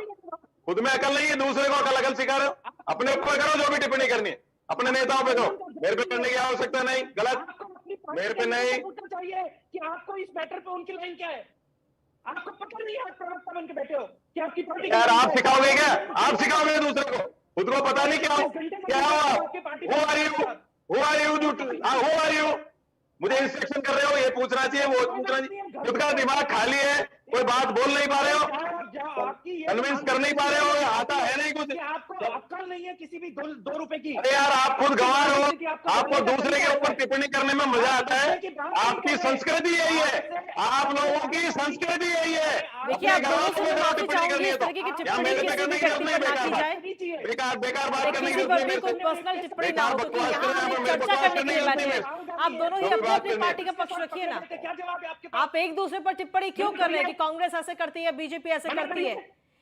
खुद में अकल नहीं है, दूसरे को अकल सिखा रहे हो। अपने ऊपर करो जो भी टिप्पणी करनी है, अपने नेताओं पे करो, मेरे पे करने की आवश्यकता नहीं। गलत, मेरे पे नहीं चाहिए कि आपको इस मैटर पे उनकी लाइन क्या है? आपको पता नहीं है, आप प्रवक्ता बन के बैठे हो कि आपकी पार्टी यार आप सिखाओगे क्या? आप सिखाओगे दूसरे को? खुद को पता नहीं क्या हो? क्या हो आप? Who are you? Who are you? Who are you? मुझे इंस्ट्रक्शन कर रहे हो, ये पूछना चाहिए, वो पूछना चाहिए। खुद का दिमाग खाली है, कोई बात बोल नहीं पा रहे हो, कन्विंस कर नहीं पा रहे हो, आता है नहीं कुछ। आपको अक्ल नहीं है किसी भी 2 रुपए की। अरे यार आप खुद गंवार हो, आपको दूसरे के ऊपर टिप्पणी करने में मजा आता है। आपकी संस्कृति यही है, आप लोगों की संस्कृति यही है। देखिए आप दोनों से मैं माफी चाहूंगी, इस तरीके की टिप्पणी किसी भी व्यक्ति पर ना की जाए। बेकार बेकार बात करने किसी पर भी कोई पर्सनल टिप्पणी ना हो, क्योंकि यहाँ हम चर्चा करने के लिए बैठे हैं। आप दोनों ही अपनी अपनी पार्टी का पक्ष रखिए ना। क्या जवाब है आपके? आप एक दूसरे पर टिप्पणी क्यों कर रहे हैं कि कांग्रेस ऐसे करती है, बीजेपी ऐसे करती है?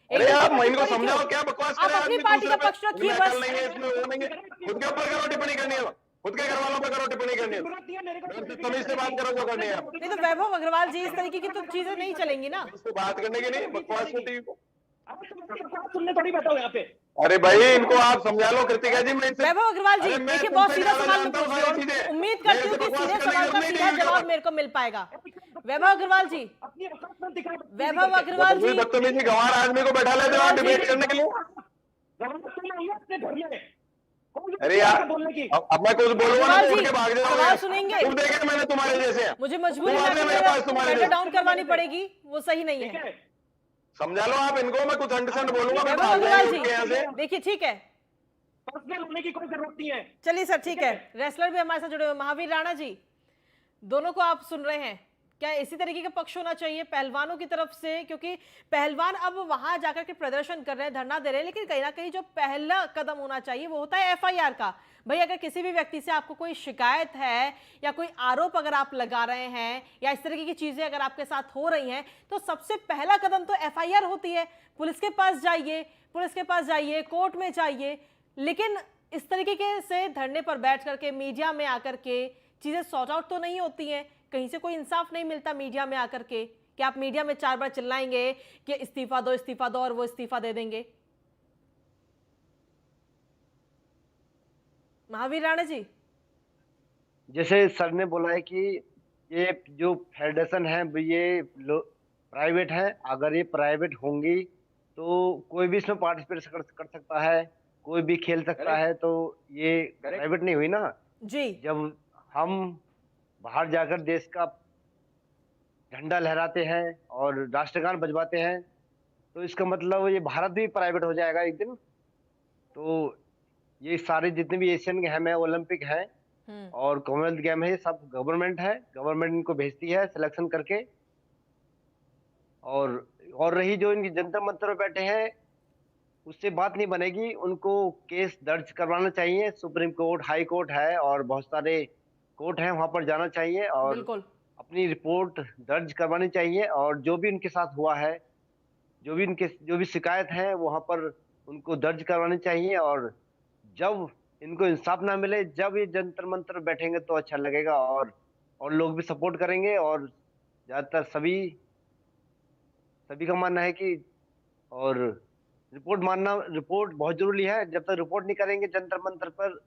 अरे आप इनको समझाओ, क्या बकवास कर आप रहे हैं? अपनी पार्टी का पक्ष रखिए बस। नहीं है इसमें, वो नहीं है। खुद के ऊपर करो टिप्पणी करनी है, खुद के घर वालों पर करो टिप्पणी करनी है, तमीज से बात करो जो करनी है। नहीं तो वैभव अग्रवाल जी, इस तरीके की तो चीजें नहीं चलेंगी ना। बात करने की नहीं, बकवास को टीवी को सुनने थोड़ी बैठा हो यहाँ पे। अरे भाई इनको आप समझा लो। कृतिका जी मैं वैभव अग्रवाल जी देखिए, बहुत सीधा सवाल मैं पूछ रही हूँ, उम्मीद करती हूँ कि सीधे सवाल का सीधा जवाब मेरे को मिल पाएगा। वैभव अग्रवाल जी, वैभव अग्रवाल जी, बदतमीजी गंवार आदमी को बैठा लेते हो डिबेट करने के लिए। अरे यार अब मैं कुछ बोलूंगा ना तो उठ के भाग जाओगे। सवाल सुनेंगे? तुम देखे मैंने तुम्हारे जैसे हैं। मुझे मजबूरी तुम्हारे में डाउन करवानी पड़ेगी, वो सही नहीं है। समझा लो आप इनको, मैं कुछ अंडरस्टैंड बोलूंगा। वैभव अग्रवाल जी देखिए, ठीक है, पर्सनल होने की कोई जरूरत नहीं है। चलिए सर, ठीक है। रेसलर भी हमारे साथ जुड़े हुए, महावीर राणा जी, दोनों को आप सुन रहे हैं, क्या इसी तरीके का पक्ष होना चाहिए पहलवानों की तरफ से? क्योंकि पहलवान अब वहां जाकर के प्रदर्शन कर रहे हैं, धरना दे रहे हैं, लेकिन कहीं ना कहीं जो पहला कदम होना चाहिए वो होता है एफआईआर का। भाई अगर किसी भी व्यक्ति से आपको कोई शिकायत है या कोई आरोप अगर आप लगा रहे हैं या इस तरीके की चीजें अगर आपके साथ हो रही हैं, तो सबसे पहला कदम तो एफआईआर होती है। पुलिस के पास जाइए, कोर्ट में जाइए। लेकिन इस तरीके से धरने पर बैठ करके मीडिया में आकर के चीजें सॉर्ट आउट तो नहीं होती हैं, कहीं से कोई इंसाफ नहीं मिलता मीडिया में आकर के कि आप मीडिया में 4 बार चिल्लाएंगे कि इस्तीफा दो और वो इस्तीफा दे देंगे। महावीर राणा जी, जैसे सर ने बोला है कि ये जो फेडरेशन है ये प्राइवेट है, अगर ये प्राइवेट होंगी तो कोई भी इसमें पार्टिसिपेट कर सकता है, कोई भी खेल सकता है, तो ये प्राइवेट नहीं हुई ना जी। जब हम बाहर जाकर देश का झंडा लहराते हैं और राष्ट्रगान बजवाते हैं, तो इसका मतलब ये भारत भी प्राइवेट हो जाएगा एक दिन। तो ये सारे जितने भी एशियन गेम है, ओलंपिक है और कॉमनवेल्थ गेम है, ये सब गवर्नमेंट है, गवर्नमेंट इनको भेजती है सिलेक्शन करके। और रही जो इनकी जंतर मंतर पर बैठे हैं, उससे बात नहीं बनेगी, उनको केस दर्ज करवाना चाहिए। सुप्रीम कोर्ट, हाई कोर्ट है और बहुत सारे कोर्ट है, वहां पर जाना चाहिए और अपनी रिपोर्ट दर्ज करवानी चाहिए। और जो भी उनके साथ हुआ है, जो भी शिकायत है, वहां पर उनको दर्ज करवानी चाहिए। और जब इनको इंसाफ ना मिले, जब ये जंतर मंतर बैठेंगे तो अच्छा लगेगा और लोग भी सपोर्ट करेंगे। और ज्यादातर सभी का मानना है कि और रिपोर्ट बहुत जरूरी है। जब तक रिपोर्ट नहीं करेंगे जंतर मंतर पर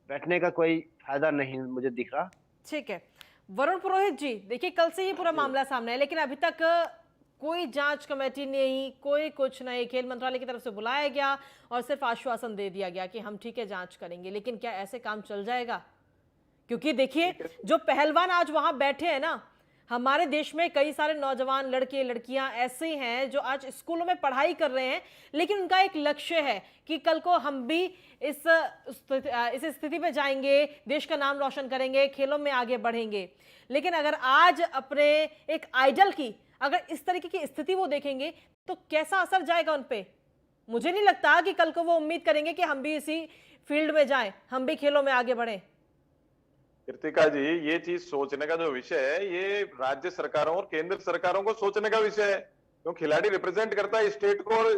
बैठने का कोई फायदा नहीं मुझे दिख रहा। ठीक है वरुण पुरोहित जी, देखिए कल से ये पूरा मामला सामने है, लेकिन अभी तक कोई जांच कमेटी नहीं, कोई कुछ नहीं। खेल मंत्रालय की तरफ से बुलाया गया और सिर्फ आश्वासन दे दिया गया कि हम ठीक है जांच करेंगे, लेकिन क्या ऐसे काम चल जाएगा? क्योंकि देखिए जो पहलवान आज वहां बैठे हैं ना, हमारे देश में कई सारे नौजवान लड़के लड़कियां ऐसे हैं जो आज स्कूलों में पढ़ाई कर रहे हैं, लेकिन उनका एक लक्ष्य है कि कल को हम भी इस स्थिति में जाएंगे, देश का नाम रोशन करेंगे, खेलों में आगे बढ़ेंगे। लेकिन अगर आज अपने एक आइडल की अगर इस तरीके की स्थिति वो देखेंगे तो कैसा असर जाएगा उन पे? मुझे नहीं लगता कि कल को वो उम्मीद करेंगे कि हम भी इसी फील्ड में जाएं, हम भी खेलों में आगे बढ़ें। कृतिका जी, ये चीज सोचने का जो विषय है, ये राज्य सरकारों और केंद्र सरकारों को सोचने का विषय है। क्यों खिलाड़ी रिप्रेजेंट करता है स्टेट को और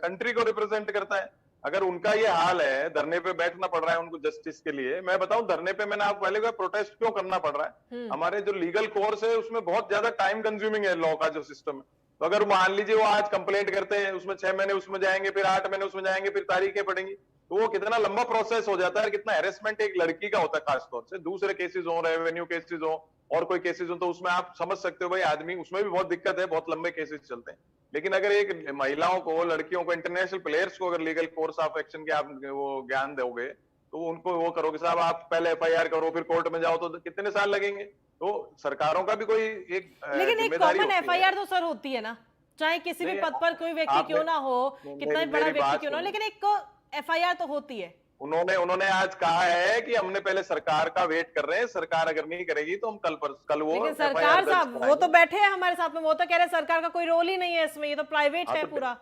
कंट्री को रिप्रेजेंट करता है। अगर उनका ये हाल है, धरने पे बैठना पड़ रहा है उनको जस्टिस के लिए। मैं बताऊं धरने पे, मैंने आपको पहले कहा प्रोटेस्ट क्यों करना पड़ रहा है। हमारे जो लीगल कोर्स है उसमें बहुत ज्यादा टाइम कंज्यूमिंग है लॉ का जो सिस्टम है। तो अगर मान लीजिए वो आज कंप्लेंट करते हैं, उसमें 6 महीने उसमें जाएंगे, फिर 8 महीने उसमें जाएंगे, फिर तारीखें पड़ेंगी, तो वो कितना लंबा प्रोसेस हो जाता है, कितना हेरेसमेंट एक लड़की का होता है खासतौर से। दूसरे केसेस हो, रेवेन्यू केसेस हो, और कोई केसेस हो तो उसमें आप समझ सकते हो भाई आदमी, उसमें भी बहुत दिक्कत है, बहुत लंबे केसेस चलते हैं। लेकिन अगर एक महिलाओं को, लड़कियों को, इंटरनेशनल प्लेयर्स को अगर लीगल कोर्स ऑफ एक्शन के आप वो ज्ञान दोगे तो उनको वो करोगे, साहब आप पहले एफआईआर करो फिर कोर्ट में जाओ, तो कितने साल लगेंगे। तो सरकारों का भी कोई एक लेकिन एक कॉमन एफआईआर तो सर होती है ना, चाहे किसी भी पद पर कोई व्यक्ति क्यों ना हो, कितना भी बड़ा व्यक्ति क्यों ना हो, लेकिन एक एफआईआर तो होती है। उन्होंने आज कहा है कि हमने पहले सरकार का वेट कर रहे हैं, सरकार अगर नहीं करेगी तो हम कल वो। लेकिन सरकार साहब वो तो बैठे हैं हमारे साथ में, वो तो कह रहे हैं सरकार का कोई रोल ही नहीं है इसमें, ये तो प्राइवेट है पूरा।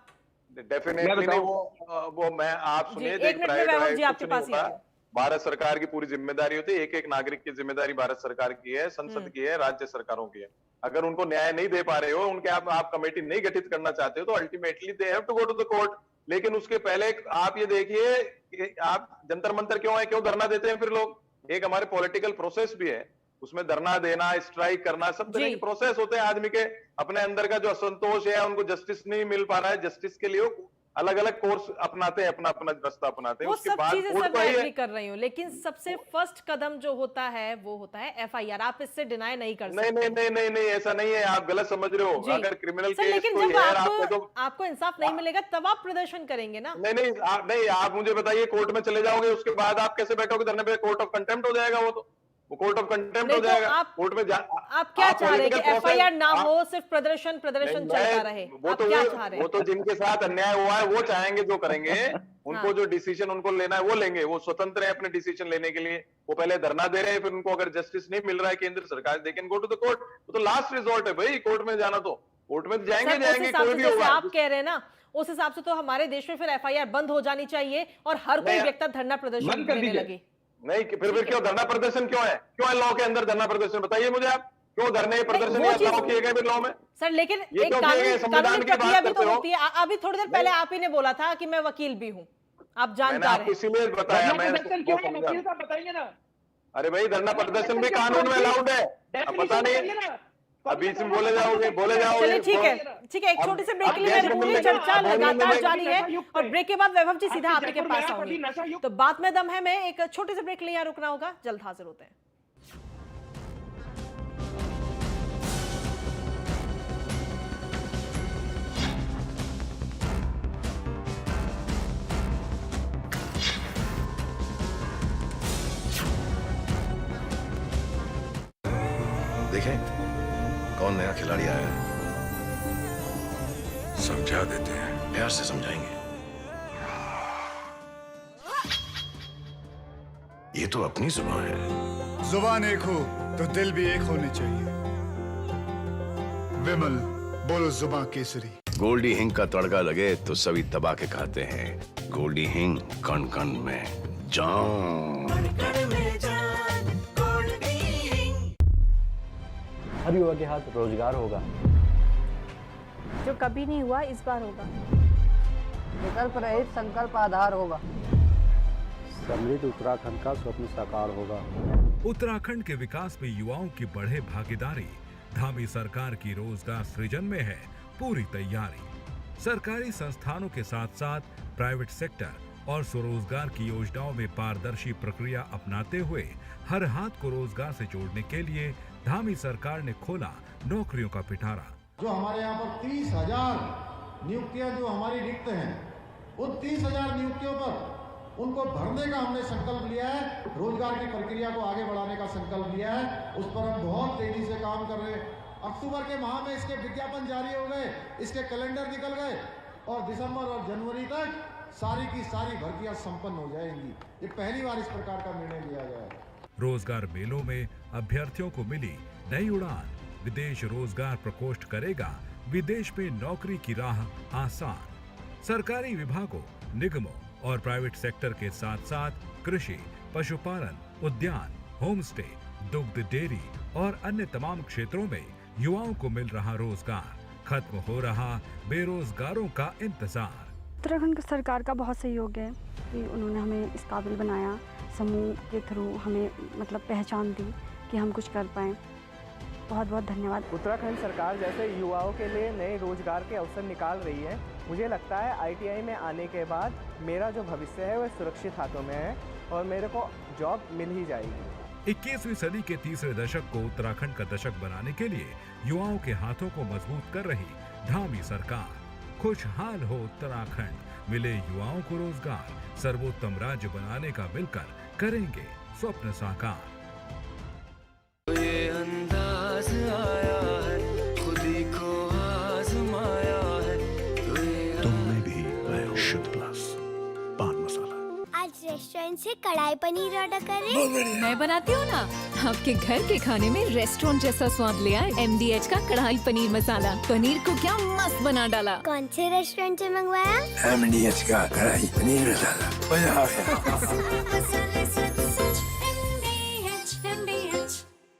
डेफिनेटली नहीं, वो मैं आप सुनिए, भारत सरकार की पूरी जिम्मेदारी होती है, एक नागरिक की जिम्मेदारी भारत सरकार की है, संसद की है, राज्य सरकारों की है। अगर उनको न्याय नहीं दे पा रहे हो, उनके आप कमेटी नहीं गठित करना चाहते हो तो ultimately they have to go to the court. लेकिन उसके पहले आप ये देखिए, आप जंतर मंतर क्यों है, क्यों धरना देते हैं फिर लोग? एक हमारे पॉलिटिकल प्रोसेस भी है, उसमें धरना देना, स्ट्राइक करना, सब तरह के प्रोसेस होते हैं। आदमी के अपने अंदर का जो असंतोष है, उनको जस्टिस नहीं मिल पा रहा है, जस्टिस के लिए अलग अलग कोर्स अपनाते हैं, अपना अपना रास्ता अपनाते हैं। उसके बाद कोर्ट को ही कर रही हूँ, लेकिन सबसे फर्स्ट कदम जो होता है वो होता है एफआईआर। आप इससे डिनाई नहीं कर सकते। नहीं, ऐसा नहीं है, आप गलत समझ रहे हो। अगर क्रिमिनल केस लेकिन जब आपको इंसाफ नहीं मिलेगा तब आप प्रदर्शन करेंगे ना? नहीं, आप मुझे बताइए, कोर्ट में चले जाओगे, उसके बाद आप कैसे बैठोगे धरने पे? कोर्ट ऑफ कंटेम्प्ट हो जाएगा वो कोर्ट ऑफ कंटेम्प्ट हो जाएगा। कोर्ट में आप क्या चाह रहे हैं कि एफआईआर ना हो, सिर्फ प्रदर्शन चलता रहे? आप क्या चाह रहे हैं? वो तो जिनके साथ अन्याय हुआ है वो चाहेंगे, जो करेंगे उनको जो डिसीजन उनको लेना है वो लेंगे, वो स्वतंत्र है अपने डिसीजन लेने के लिए। वो पहले धरना दे रहे हैं, फिर उनको अगर जस्टिस नहीं मिल रहा है केंद्र सरकार, they can go to the court. वो तो लास्ट रिजॉर्ट है भाई, कोर्ट में जाना, तो कोर्ट में जाएंगे कोई भी होगा। आप कह रहे हैं ना, उस हिसाब से तो हमारे देश में फिर एफआईआर बंद हो जानी चाहिए और हर कोई व्यक्ति धरना प्रदर्शन करने लगे। नहीं, फिर क्यों धरना प्रदर्शन क्यों है? क्यों है लॉ के अंदर धरना प्रदर्शन? बताइए मुझे आप, क्यों धरने प्रदर्शन किए गए लॉ में? सर लेकिन एक कानूनी प्रक्रिया भी तो होती है। अभी थोड़ी देर पहले आप ही ने बोला था कि मैं वकील भी हूँ, आप जानकार हैं। इसीलिए बताया मैंने, बताइए ना। अरे भाई, धरना प्रदर्शन भी कानून में अलाउड है, पता नहीं अभी से बोले जाओगे। चलिए ठीक है, एक छोटे से ब्रेक के लिए पूरी चर्चा लगातार जारी है और ब्रेक के बाद वैभव जी सीधा आपके पास आऊंगी, तो बात में दम है। मैं एक छोटे से ब्रेक के लिए यहाँ रुकना होगा, जल्द हाजिर होते हैं। देखें कौन नया खिलाड़ी आया है, समझा देते हैं, प्यार से समझाएंगे। ये तो अपनी जुबान है। जुबान एक हो तो दिल भी एक होने चाहिए। विमल, बोलो जुबान केसरी। गोल्डी हिंग का तड़का लगे तो सभी दबा के खाते हैं। गोल्डी हिंग, कण कण में जान। हर युवा के हाथ रोजगार होगा, जो कभी नहीं हुआ इस बार होगा। विकल्प रहित संकल्प आधार होगा। समृद्ध उत्तराखंड का स्वप्न साकार होगा। उत्तराखंड के विकास में युवाओं की बढ़े भागीदारी। धामी सरकार की रोजगार सृजन में है पूरी तैयारी। सरकारी संस्थानों के साथ साथ प्राइवेट सेक्टर और स्वरोजगार की योजनाओं में पारदर्शी प्रक्रिया अपनाते हुए हर हाथ को रोजगार से जोड़ने के लिए धामी सरकार ने खोला नौकरियों का पिटारा। जो हमारे यहाँ पर 30,000 नियुक्तियां जो हमारी रिक्त हैं, उन 30,000 नियुक्तियों पर उनको भरने का हमने संकल्प लिया है। रोजगार की प्रक्रिया को आगे बढ़ाने का संकल्प लिया है, उस पर हम बहुत तेजी से काम कर रहे हैं। अक्टूबर के माह में इसके विज्ञापन जारी हो गए, इसके कैलेंडर निकल गए और दिसंबर और जनवरी तक सारी की सारी भर्तियां संपन्न हो जाएंगी। ये पहली बार इस प्रकार का निर्णय लिया गया है। रोजगार मेलों में अभ्यर्थियों को मिली नई उड़ान। विदेश रोजगार प्रकोष्ठ करेगा विदेश में नौकरी की राह आसान। सरकारी विभागों, निगमों और प्राइवेट सेक्टर के साथ साथ कृषि, पशुपालन, उद्यान, होम स्टे, दुग्ध डेयरी और अन्य तमाम क्षेत्रों में युवाओं को मिल रहा रोजगार। खत्म हो रहा बेरोजगारों का इंतजार। उत्तराखंड सरकार का बहुत सहयोग है कि उन्होंने हमें इस काबिल बनाया, समूह के थ्रू हमें मतलब पहचान दी कि हम कुछ कर पाएँ। बहुत बहुत धन्यवाद। उत्तराखंड सरकार जैसे युवाओं के लिए नए रोजगार के अवसर निकाल रही है। मुझे लगता है ITI में आने के बाद मेरा जो भविष्य है वह सुरक्षित हाथों में है और मेरे को जॉब मिल ही जाएगी। 21वीं सदी के तीसरे दशक को उत्तराखंड का दशक बनाने के लिए युवाओं के हाथों को मजबूत कर रही धामी सरकार। खुशहाल हो उत्तराखंड, मिले युवाओं को रोजगार, सर्वोत्तम राज्य बनाने का मिलकर करेंगे स्वप्न साकार। ये अंदाज आया है, खुदी को आजमाया है, तुम में भी लाया शुद्ध प्लस पान मसाला। आज रेस्टोरेंट से कढ़ाई पनीर ऑर्डर करें। मैं बनाती हूँ ना, आपके घर के खाने में रेस्टोरेंट जैसा स्वाद ले आए। MDH का कढ़ाई पनीर मसाला, पनीर को क्या मस्त बना डाला। कौन से रेस्टोरेंट से मंगवाया? MDH का कढ़ाई पनीर मसाला, मजा आ गया।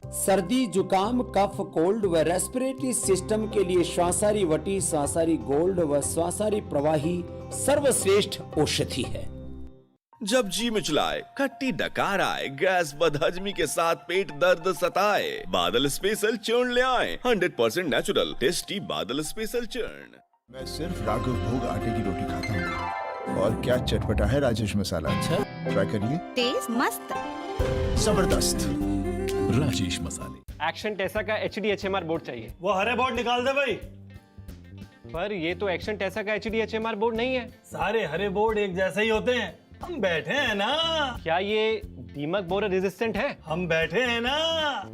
सर्दी, जुकाम, कफ, कोल्ड व रेस्पिरेटरी सिस्टम के लिए श्वासारी वटी, श्वासारी गोल्ड व श्वासारी प्रवाही सर्वश्रेष्ठ औषधि है। जब जी मिचलाए, खट्टी डकार आए, गैस बदहजमी के साथ पेट दर्द सताए, बादल स्पेशल चूर्ण ले आए। 100% नेचुरल टेस्टी बादल स्पेशल चूर्ण। मैं सिर्फ राघव भोग आटे की रोटी खाता हूँ। और क्या चटपटा है राजेश मसाला। अच्छा, ट्राई करिए। टेस्ट मस्त, जबरदस्त राजेश मसाले। एक्शन टेसा का HDHMR बोर्ड चाहिए। वो हरे बोर्ड निकाल दे भाई। पर ये तो एक्शन टेसा का HDHMR बोर्ड नहीं है। सारे हरे बोर्ड एक जैसे ही होते हैं। हम बैठे हैं ना। क्या ये दीमक बोरर रेजिस्टेंट है? हम बैठे हैं ना।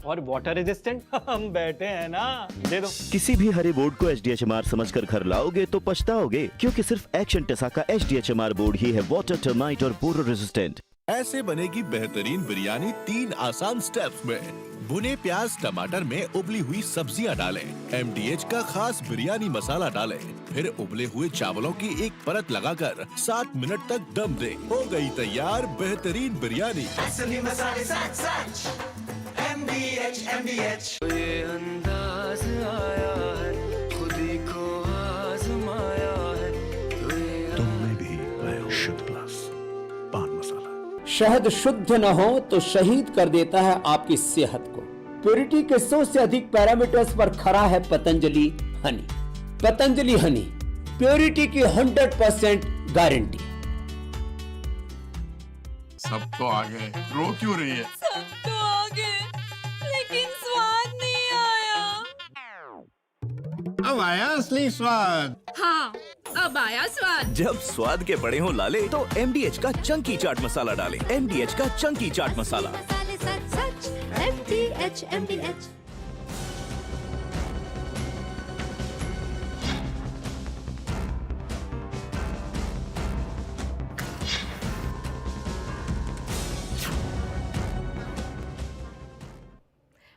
और वाटर रेजिस्टेंट? हम बैठे हैं ना। दे दो। किसी भी हरे बोर्ड को HDHMR समझकर घर लाओगे तो पछताओगे, क्योंकि सिर्फ एक्शन टेसा का HDHMR बोर्ड ही है वाटर, टर्माइट और बोरर रेजिस्टेंट। ऐसे बनेगी बेहतरीन बिरयानी 3 आसान स्टेप्स में। भुने प्याज टमाटर में उबली हुई सब्जियां डालें, MDH का खास बिरयानी मसाला डालें, फिर उबले हुए चावलों की एक परत लगाकर 7 मिनट तक दम दें। हो गई तैयार बेहतरीन बिरयानी। MDH। ये अंदाज आया है, खुदी को आजमाया है, तुम में भी लाया शुद्ध प्लस पान मसाला। शहद शुद्ध न हो तो शहीद कर देता है आपकी सेहत को। प्योरिटी के 100 से अधिक पैरामीटर्स पर खरा है पतंजलि हनी। पतंजलि हनी, प्योरिटी की 100% गारंटी। सब तो आ गए, रो क्यों रही है? सब तो आ गए, लेकिन स्वाद नहीं आया। अब आया असली स्वाद। हाँ, अब आया स्वाद। जब स्वाद के बड़े हों लाले तो MDH का चंकी चाट मसाला डालें। MDH का चंकी चाट मसाला। सच MDH।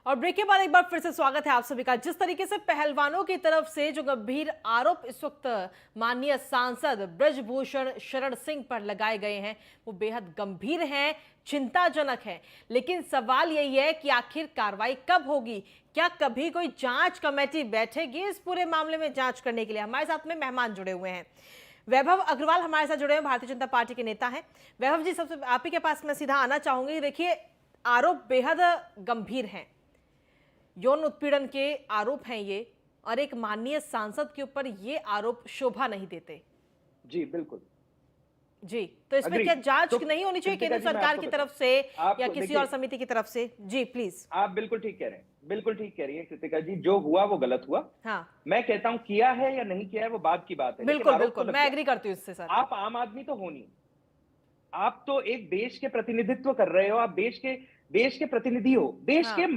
और ब्रेक के बाद एक बार फिर से स्वागत है आप सभी का। जिस तरीके से पहलवानों की तरफ से जो गंभीर आरोप इस वक्त माननीय सांसद ब्रजभूषण शरण सिंह पर लगाए गए हैं वो बेहद गंभीर हैं, चिंताजनक है। लेकिन सवाल यही है कि आखिर कार्रवाई कब होगी? क्या कभी कोई जांच कमेटी बैठेगी इस पूरे मामले में जांच करने के लिए? हमारे साथ में मेहमान जुड़े हुए हैं। वैभव अग्रवाल हमारे साथ जुड़े हैं, भारतीय जनता पार्टी के नेता हैं। वैभव जी, सबसे आप ही के पास मैं सीधा आना चाहूंगी। देखिए, आरोप बेहद गंभीर हैं, यौन उत्पीड़न के आरोप हैं ये, और एक माननीय सांसद के ऊपर ये आरोप शोभा नहीं देते। जी बिल्कुल जी, तो इसमें क्या जांच तो नहीं होनी चाहिए केंद्र सरकार की तरफ से या किसी और समिति की तरफ से? जी प्लीज। आप बिल्कुल ठीक कह रहे हैं, बिल्कुल ठीक कह रही है कृतिका जी। जो हुआ वो गलत हुआ। हाँ, मैं कहता हूँ किया है या नहीं किया है वो बात की बात है। बिल्कुल बिल्कुल, मैं एग्री करती हूँ इससे सर। आप आम आदमी तो हो नहीं, आप तो एक देश के प्रतिनिधित्व कर रहे हो। आप देश के प्रतिनिधि हो, देश के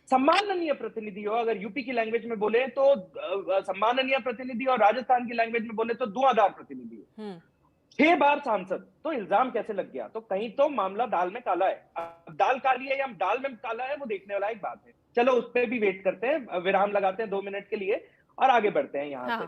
सम्माननीय प्रतिनिधि हो। अगर यूपी की लैंग्वेज में बोले तो सम्माननीय प्रतिनिधि, और राजस्थान की लैंग्वेज में बोले तो धुआंधार प्रतिनिधि हो। 6 बार सांसद, तो इल्जाम कैसे लग गया? तो कहीं तो मामला दाल में काला है। अब दाल काली है या दाल में काला है वो देखने वाला एक बात है। चलो उस पर भी वेट करते हैं, विराम लगाते हैं 2 मिनट के लिए और आगे बढ़ते हैं यहाँ से।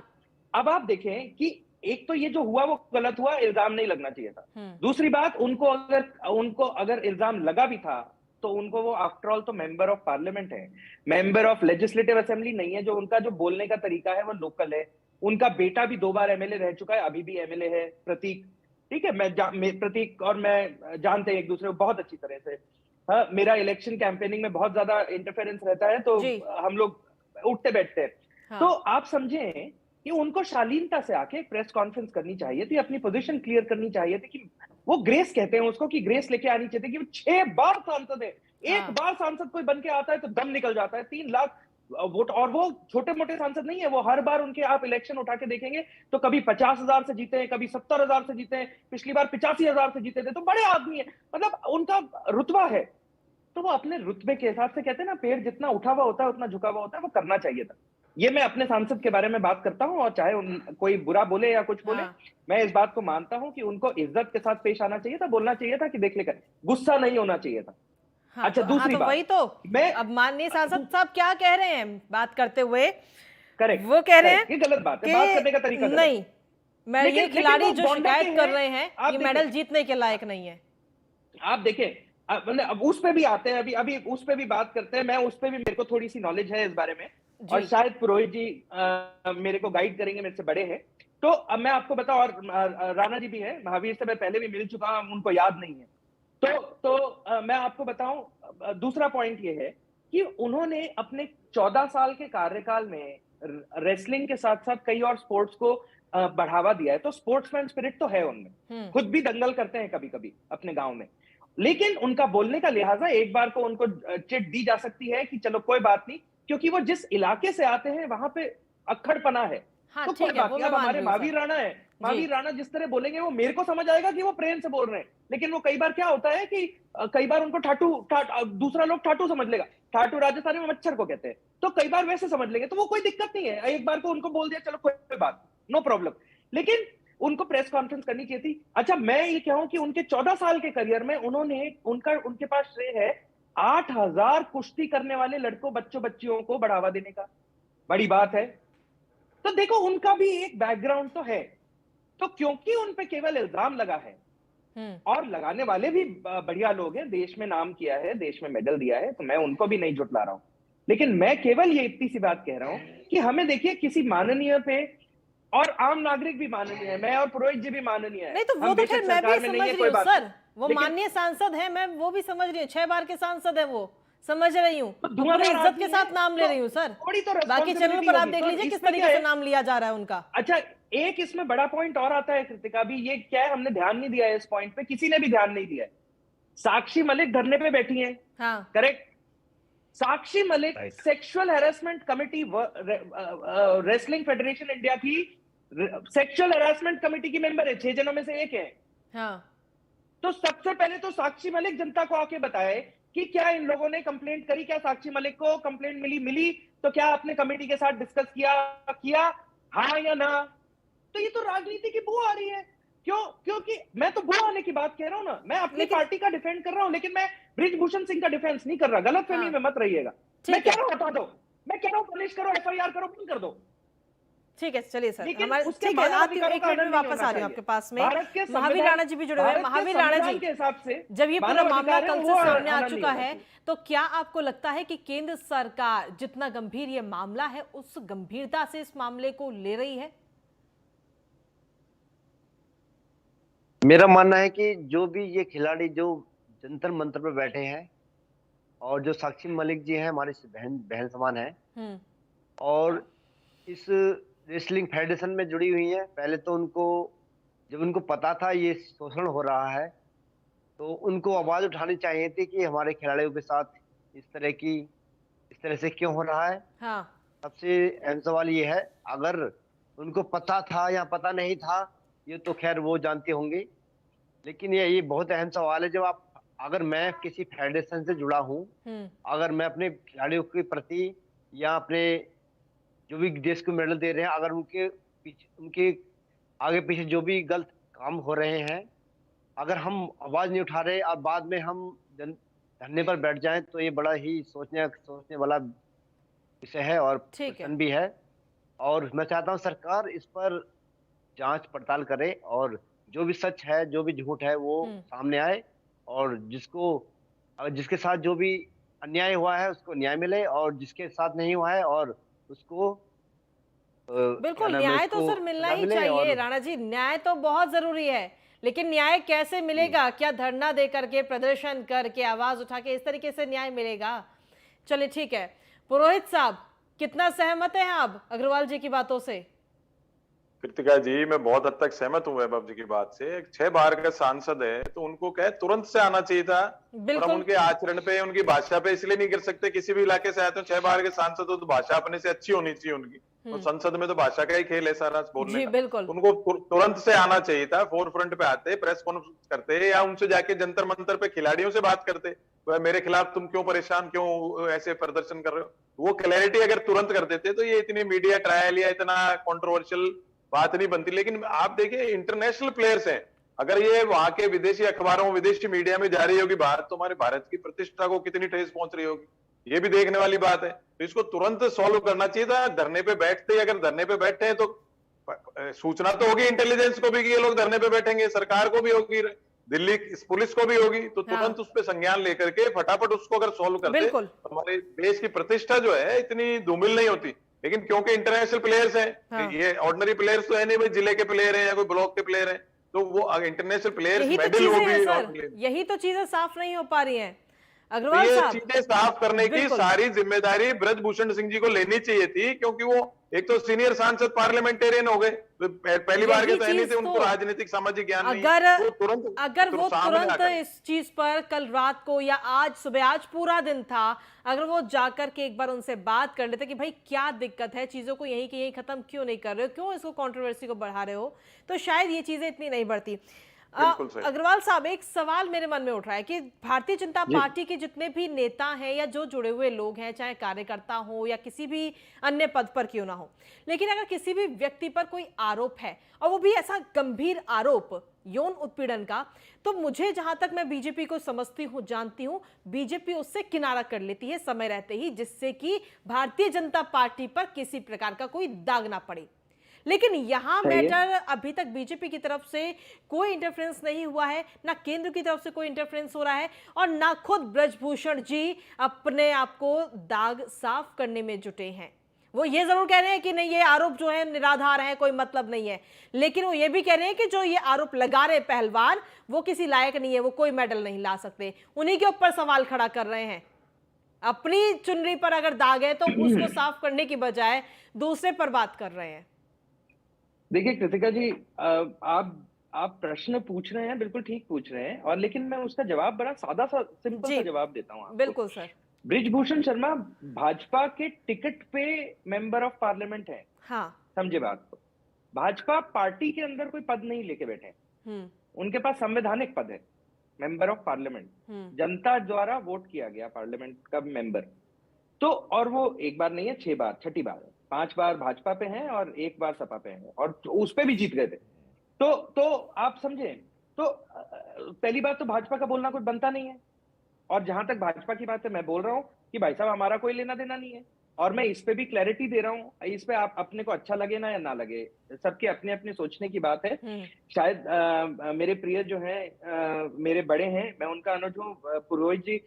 अब आप देखें कि एक तो ये जो हुआ वो गलत हुआ, इल्जाम नहीं लगना चाहिए था। दूसरी बात, उनको अगर इल्जाम लगा भी था तो उनको वो आफ्टर ऑल तो मेंबर ऑफ पार्लियामेंट है, मेंबर ऑफ लेजिस्लेटिव असेंबली नहीं है। जो उनका जो बोलने का तरीका है वो लोकल है। उनका बेटा भी 2 बार MLA रह चुका है, अभी भी MLA है, प्रतीक। ठीक है, प्रतीक और मैं जानते हैं एक दूसरे को बहुत अच्छी तरह से। हाँ, मेरा इलेक्शन कैंपेनिंग में बहुत ज्यादा इंटरफेरेंस रहता है, तो हम लोग उठते बैठते हैं। हाँ। तो आप समझें कि उनको शालीनता से आके प्रेस कॉन्फ्रेंस करनी चाहिए थी, अपनी पोजीशन क्लियर करनी चाहिए थी। कि वो ग्रेस कहते हैं उसको, कि ग्रेस लेके आनी चाहिए थी कि वो 6 बार सांसद है। एक बार सांसद कोई बन के आता है तो दम निकल जाता है, 3 लाख वोट। और वो छोटे मोटे सांसद नहीं है, वो हर बार उनके आप इलेक्शन उठा के देखेंगे तो कभी 50,000 से जीते हैं, कभी 70,000 से जीते हैं, पिछली बार 85,000 से जीते थे। तो बड़े आदमी है, मतलब उनका रुतबा है, तो वो अपने रुतबे के हिसाब से, कहते हैं ना पेड़ जितना उठा हुआ होता है उतना झुका हुआ होता है, वो करना चाहिए था। ये मैं अपने सांसद के बारे में बात करता हूं, और चाहे कोई बुरा बोले या कुछ बोले, मैं इस बात को मानता हूं कि उनको इज्जत के साथ पेश आना चाहिए था, बोलना चाहिए था कि देख लेकर, गुस्सा नहीं होना चाहिए था। अच्छा, दूसरी बात, वही तो मैं अब माननीय सांसद साहब क्या कह रहे हैं बात करते हुए, करेक्ट, वो कह रहे हैं ये गलत बात है, बात करने का तरीका नहीं, मैं ये खिलाड़ी जो शिकायत कर रहे हैं ये मेडल जीतने के लायक नहीं है। आप देखें, मतलब अब उस पे भी आते हैं, अभी उस पे भी बात करते हैं, मैं उस पे भी, मेरे को थोड़ी सी नॉलेज है इस बारे में, और शायद पुरोहित जी मेरे को गाइड करेंगे, मेरे से बड़े हैं। तो अब मैं आपको बताऊं, और राणा जी भी हैं, महावीर से मैं पहले भी मिल चुका हूं, उनको याद नहीं है। तो मैं आपको बताऊं, दूसरा पॉइंट ये है कि उन्होंने अपने 14 साल के कार्यकाल में रेसलिंग के साथ साथ कई और स्पोर्ट्स को बढ़ावा दिया है। तो स्पोर्ट्समैन स्पिरिट तो है उनमें, खुद भी दंगल करते हैं कभी कभी अपने गांव में, लेकिन उनका बोलने का लिहाजा एक बार को उनको चिट दी जा सकती है कि चलो कोई बात नहीं, क्योंकि वो जिस इलाके से आते हैं वहां पे अक्खड़पना है। हाँ, तो कोई बात नहीं, अब हमारे महावीर राणा है, महावीर राणा जिस तरह बोलेंगे वो मेरे को समझ आएगा कि वो प्रेम से बोल रहे हैं, लेकिन वो कई बार क्या होता है कि कई बार उनको दूसरा लोग ठाटू समझ लेगा, ठाटू राजस्थानी में मच्छर को कहते हैं, तो कई बार वैसे समझ लेंगे, तो वो कोई दिक्कत नहीं है, एक बार को उनको बोल दिया चलो कोई बात, नो प्रॉब्लम, लेकिन उनको प्रेस कॉन्फ्रेंस करनी चाहिए थी। अच्छा, मैं ये कहूं कि उनके 14 साल के करियर में उनके पास श्रेय है 8,000 कुश्ती करने वाले लड़कों बच्चियों को बढ़ावा देने का, बड़ी बात है। तो देखो, उनका भी एक बैकग्राउंड तो है, तो क्योंकि उन पे केवल इल्जाम लगा है, और लगाने वाले भी बढ़िया लोग हैं, देश में नाम किया है, देश में मेडल दिया है, तो मैं उनको भी नहीं जुटला रहा हूं, लेकिन मैं केवल ये इतनी सी बात कह रहा हूं कि हमें देखिए किसी माननीय पे, और आम नागरिक भी माननीय है, मैं और पुरोहित जी भी माननीय है। नहीं तो वो तो फिर मैं भी समझ रही हूँ सर, वो माननीय सांसद है, मैं वो भी समझ रही हूँ, 6 बार के सांसद है, वो समझ रही हूँ, पूरी इज्जत के साथ नाम ले रही हूँ सर। बाकी चैनल पर आप देख लीजिए किस तरीके से नाम लिया जा रहा है उनका। अच्छा, एक इसमें बड़ा पॉइंट और आता है कृतिका भी, ये क्या है, हमने ध्यान नहीं दिया है इस पॉइंट पे, किसी ने भी ध्यान नहीं दिया है। साक्षी मलिक धरने पे बैठी है, हाँ correct, Sakshi Malik sexual harassment committee, wrestling federation India की सेक्सुअल हैरेसमेंट कमेटी की मेंबर है, 6 जनों में से एक है। हाँ। तो सबसे पहले तो साक्षी मलिक जनता को आके बताए कि क्या इन लोगों ने कंप्लेंट करी, क्या साक्षी मलिक को कंप्लेंट मिली, तो क्या आपने कमेटी के साथ डिस्कस किया, हाँ या ना। तो ये तो राजनीति की बू आ रही है, क्योंकि मैं तो बू आने की बात कह रहा हूं ना, मैं अपनी पार्टी का डिफेंड कर रहा हूं, लेकिन मैं बृजभूषण सिंह का डिफेंस नहीं कर रहा, गलत फहमी में मत रहिएगा। मैं कह रहा हूं हटा दो, मैं कह रहा हूं पनिश करो, FIR करो, बंद कर दो। ठीक है, चलिए सर, हमारे ठीक है, आप 1 मिनट में वापस आ रहे हैं आपके पास में। महावीर राणा जी भी जुड़े हुए हैं। महावीर राणा जी के हिसाब से जब ये पूरा मामला कल से सामने आ चुका है, तो क्या आपको लगता है कि केंद्र सरकार जितना गंभीर ये मामला है उस गंभीरता से इस मामले को ले रही है? मेरा मानना है कि जो भी ये खिलाड़ी जो जंतर मंतर पर बैठे हैं, और जो साक्षी मलिक जी हैं हमारी बहन समान है, और इस रेसलिंग फेडरेशन में जुड़ी हुई है, पहले तो जब उनको पता था ये शोषण हो रहा है, तो उनको आवाज उठानी चाहिए थी कि हमारे खिलाड़ियों के साथ इस तरह से क्यों हो रहा है। हाँ। सबसे अहम सवाल ये है, अगर उनको पता था या पता नहीं था, ये तो खैर वो जानते होंगे, लेकिन ये बहुत अहम सवाल है। जब अगर मैं किसी फेडरेशन से जुड़ा हूँ, अगर मैं अपने खिलाड़ियों के प्रति या अपने जो भी देश को मेडल दे रहे हैं, अगर उनके आगे पीछे जो भी गलत काम हो रहे हैं, अगर हम आवाज नहीं उठा रहे और बाद में हम धरने पर बैठ जाएं, तो ये बड़ा ही सोचने वाला विषय है और प्रश्न भी है। और मैं चाहता हूं सरकार इस पर जांच पड़ताल करे, और जो भी सच है, जो भी झूठ है, वो सामने आए, और जिसके साथ जो भी अन्याय हुआ है उसको न्याय मिले, और जिसके साथ नहीं हुआ है और उसको बिल्कुल न्याय तो सर मिलना ही चाहिए। राणा जी, न्याय तो बहुत जरूरी है, लेकिन न्याय कैसे मिलेगा? क्या धरना दे करके, प्रदर्शन करके, आवाज उठा के, इस तरीके से न्याय मिलेगा? चलिए ठीक है, पुरोहित साहब कितना सहमत है आप अग्रवाल जी की बातों से? कृतिका जी, मैं बहुत हद तक सहमत हूँ वैभव जी की बात से। 6 बार का सांसद है तो उनको क्या है, तुरंत से आना चाहिए था। और हम उनके आचरण पे, उनकी भाषा पे इसलिए नहीं कर सकते, किसी भी इलाके से आते हो 6 बार के सांसद हो तो भाषा अपने से अच्छी होनी चाहिए उनकी। तो संसद में तो भाषा का ही खेल है सारा बोलने का। बिल्कुल। उनको तुरंत से आना चाहिए था, फोर फ्रंट पे आते, प्रेस कॉन्फ्रेंस करते, या उनसे जाके जंतर मंतर पे खिलाड़ियों से बात करते, मेरे खिलाफ तुम क्यों परेशान, क्यों ऐसे प्रदर्शन कर रहे हो। वो क्लैरिटी अगर तुरंत कर देते तो ये इतनी मीडिया ट्रायल या इतना कंट्रोवर्शियल बात नहीं बनती। लेकिन आप देखिए, इंटरनेशनल प्लेयर्स हैं, अगर ये वहां के विदेशी अखबारों, विदेशी मीडिया में जा रही होगी बात, तो हमारे भारत की प्रतिष्ठा को कितनी ठेस पहुंच रही होगी, ये भी देखने वाली बात है। तो इसको तुरंत सॉल्व करना चाहिए था। धरने पे बैठते, अगर धरने पे बैठे हैं तो सूचना तो होगी इंटेलिजेंस को भी कि ये लोग धरने पे बैठेंगे, सरकार को भी होगी, दिल्ली पुलिस को भी होगी, तो तुरंत उस पे संज्ञान लेकर के फटाफट उसको अगर सॉल्व करते तो हमारे देश की प्रतिष्ठा जो है इतनी धूमिल नहीं होती। लेकिन क्योंकि इंटरनेशनल प्लेयर्स हैं, ये ऑर्डिनरी प्लेयर्स तो है नहीं भाई, जिले के प्लेयर हैं या कोई ब्लॉक के प्लेयर हैं, तो वो इंटरनेशनल प्लेयर्स मेडल वो भी, यही तो चीजें साफ नहीं हो पा रही हैं अग्रवाल ये साहब। चीजें साफ करने की सारी जिम्मेदारी ब्रजभूषण सिंह जी को लेनी चाहिए थी, क्योंकि वो एक तो सीनियर सांसद पार्लियामेंटेरियन हो गए, तो पहली बार के तो नहीं थे, उनको राजनीतिक सामाजिक ज्ञान नहीं है। अगर वो तुरंत इस चीज पर कल रात को या आज सुबह, आज पूरा दिन था, अगर वो जाकर के एक बार उनसे बात कर लेते कि भाई क्या दिक्कत है, चीजों को यहीं की यहीं खत्म क्यों नहीं कर रहे हो, क्यों इसको कंट्रोवर्सी को बढ़ा रहे हो, तो शायद ये चीजें इतनी नहीं बढ़ती। अग्रवाल साहब, एक सवाल मेरे मन में उठ रहा है कि भारतीय जनता पार्टी के जितने भी नेता हैं या जो जुड़े हुए लोग हैं, चाहे कार्यकर्ता हो या किसी भी अन्य पद पर क्यों ना हो, लेकिन अगर किसी भी व्यक्ति पर कोई आरोप है और वो भी ऐसा गंभीर आरोप यौन उत्पीड़न का, तो मुझे जहां तक मैं बीजेपी को समझती हूं, जानती हूं, बीजेपी उससे किनारा कर लेती है समय रहते ही, जिससे कि भारतीय जनता पार्टी पर किसी प्रकार का कोई दाग ना पड़े। लेकिन यहां मैटर अभी तक बीजेपी की तरफ से कोई इंटरफेरेंस नहीं हुआ है, ना केंद्र की तरफ से कोई इंटरफेरेंस हो रहा है, और ना खुद ब्रजभूषण जी अपने आप को दाग साफ करने में जुटे हैं। वो ये जरूर कह रहे हैं कि नहीं, ये आरोप जो है निराधार है, कोई मतलब नहीं है, लेकिन वो ये भी कह रहे हैं कि जो ये आरोप लगा रहे पहलवान, वो किसी लायक नहीं है, वो कोई मेडल नहीं ला सकते। उन्हीं के ऊपर सवाल खड़ा कर रहे हैं। अपनी चुनरी पर अगर दाग है तो उसको साफ करने की बजाय दूसरे पर बात कर रहे हैं। देखिए कृतिका जी, आप प्रश्न पूछ रहे हैं, बिल्कुल ठीक पूछ रहे हैं, और लेकिन मैं उसका जवाब बड़ा सादा सा, सिंपल सा जवाब देता हूँ आपको। बिल्कुल सर। ब्रिजभूषण शर्मा भाजपा के टिकट पे मेंबर ऑफ पार्लियामेंट है। हाँ। समझे बात को। भाजपा पार्टी के अंदर कोई पद नहीं लेके बैठे, उनके पास संवैधानिक पद है, मेंबर ऑफ पार्लियामेंट, जनता द्वारा वोट किया गया पार्लियामेंट का मेंबर। तो और वो एक बार नहीं है, 6 बार, 6ठी बार है, 5 बार भाजपा पे हैं और 1 बार सपा पे हैं, और उस पे भी जीत गए थे। तो आप समझे, तो पहली बात तो भाजपा का बोलना कुछ बनता नहीं है, और जहां तक भाजपा की बात है, मैं बोल रहा हूं कि भाई साहब हमारा कोई लेना देना नहीं है, और मैं इस पे भी क्लैरिटी दे रहा हूं। इस पे आप अपने को अच्छा लगे ना या ना लगे, सबके अपने अपने सोचने की बात है। शायद मेरे प्रिय जो है, मेरे बड़े हैं, मैं उनका अनुज हूं, पुरोहित जी,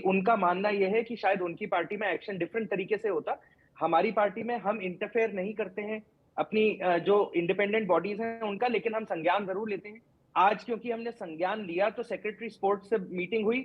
उनका मानना यह है कि शायद उनकी पार्टी में एक्शन डिफरेंट तरीके से होता। हमारी पार्टी में हम इंटरफेयर नहीं करते हैं अपनी जो इंडिपेंडेंट बॉडीज हैं उनका, लेकिन हम संज्ञान जरूर लेते हैं। आज क्योंकि हमने संज्ञान लिया तो सेक्रेटरी स्पोर्ट्स से मीटिंग हुई,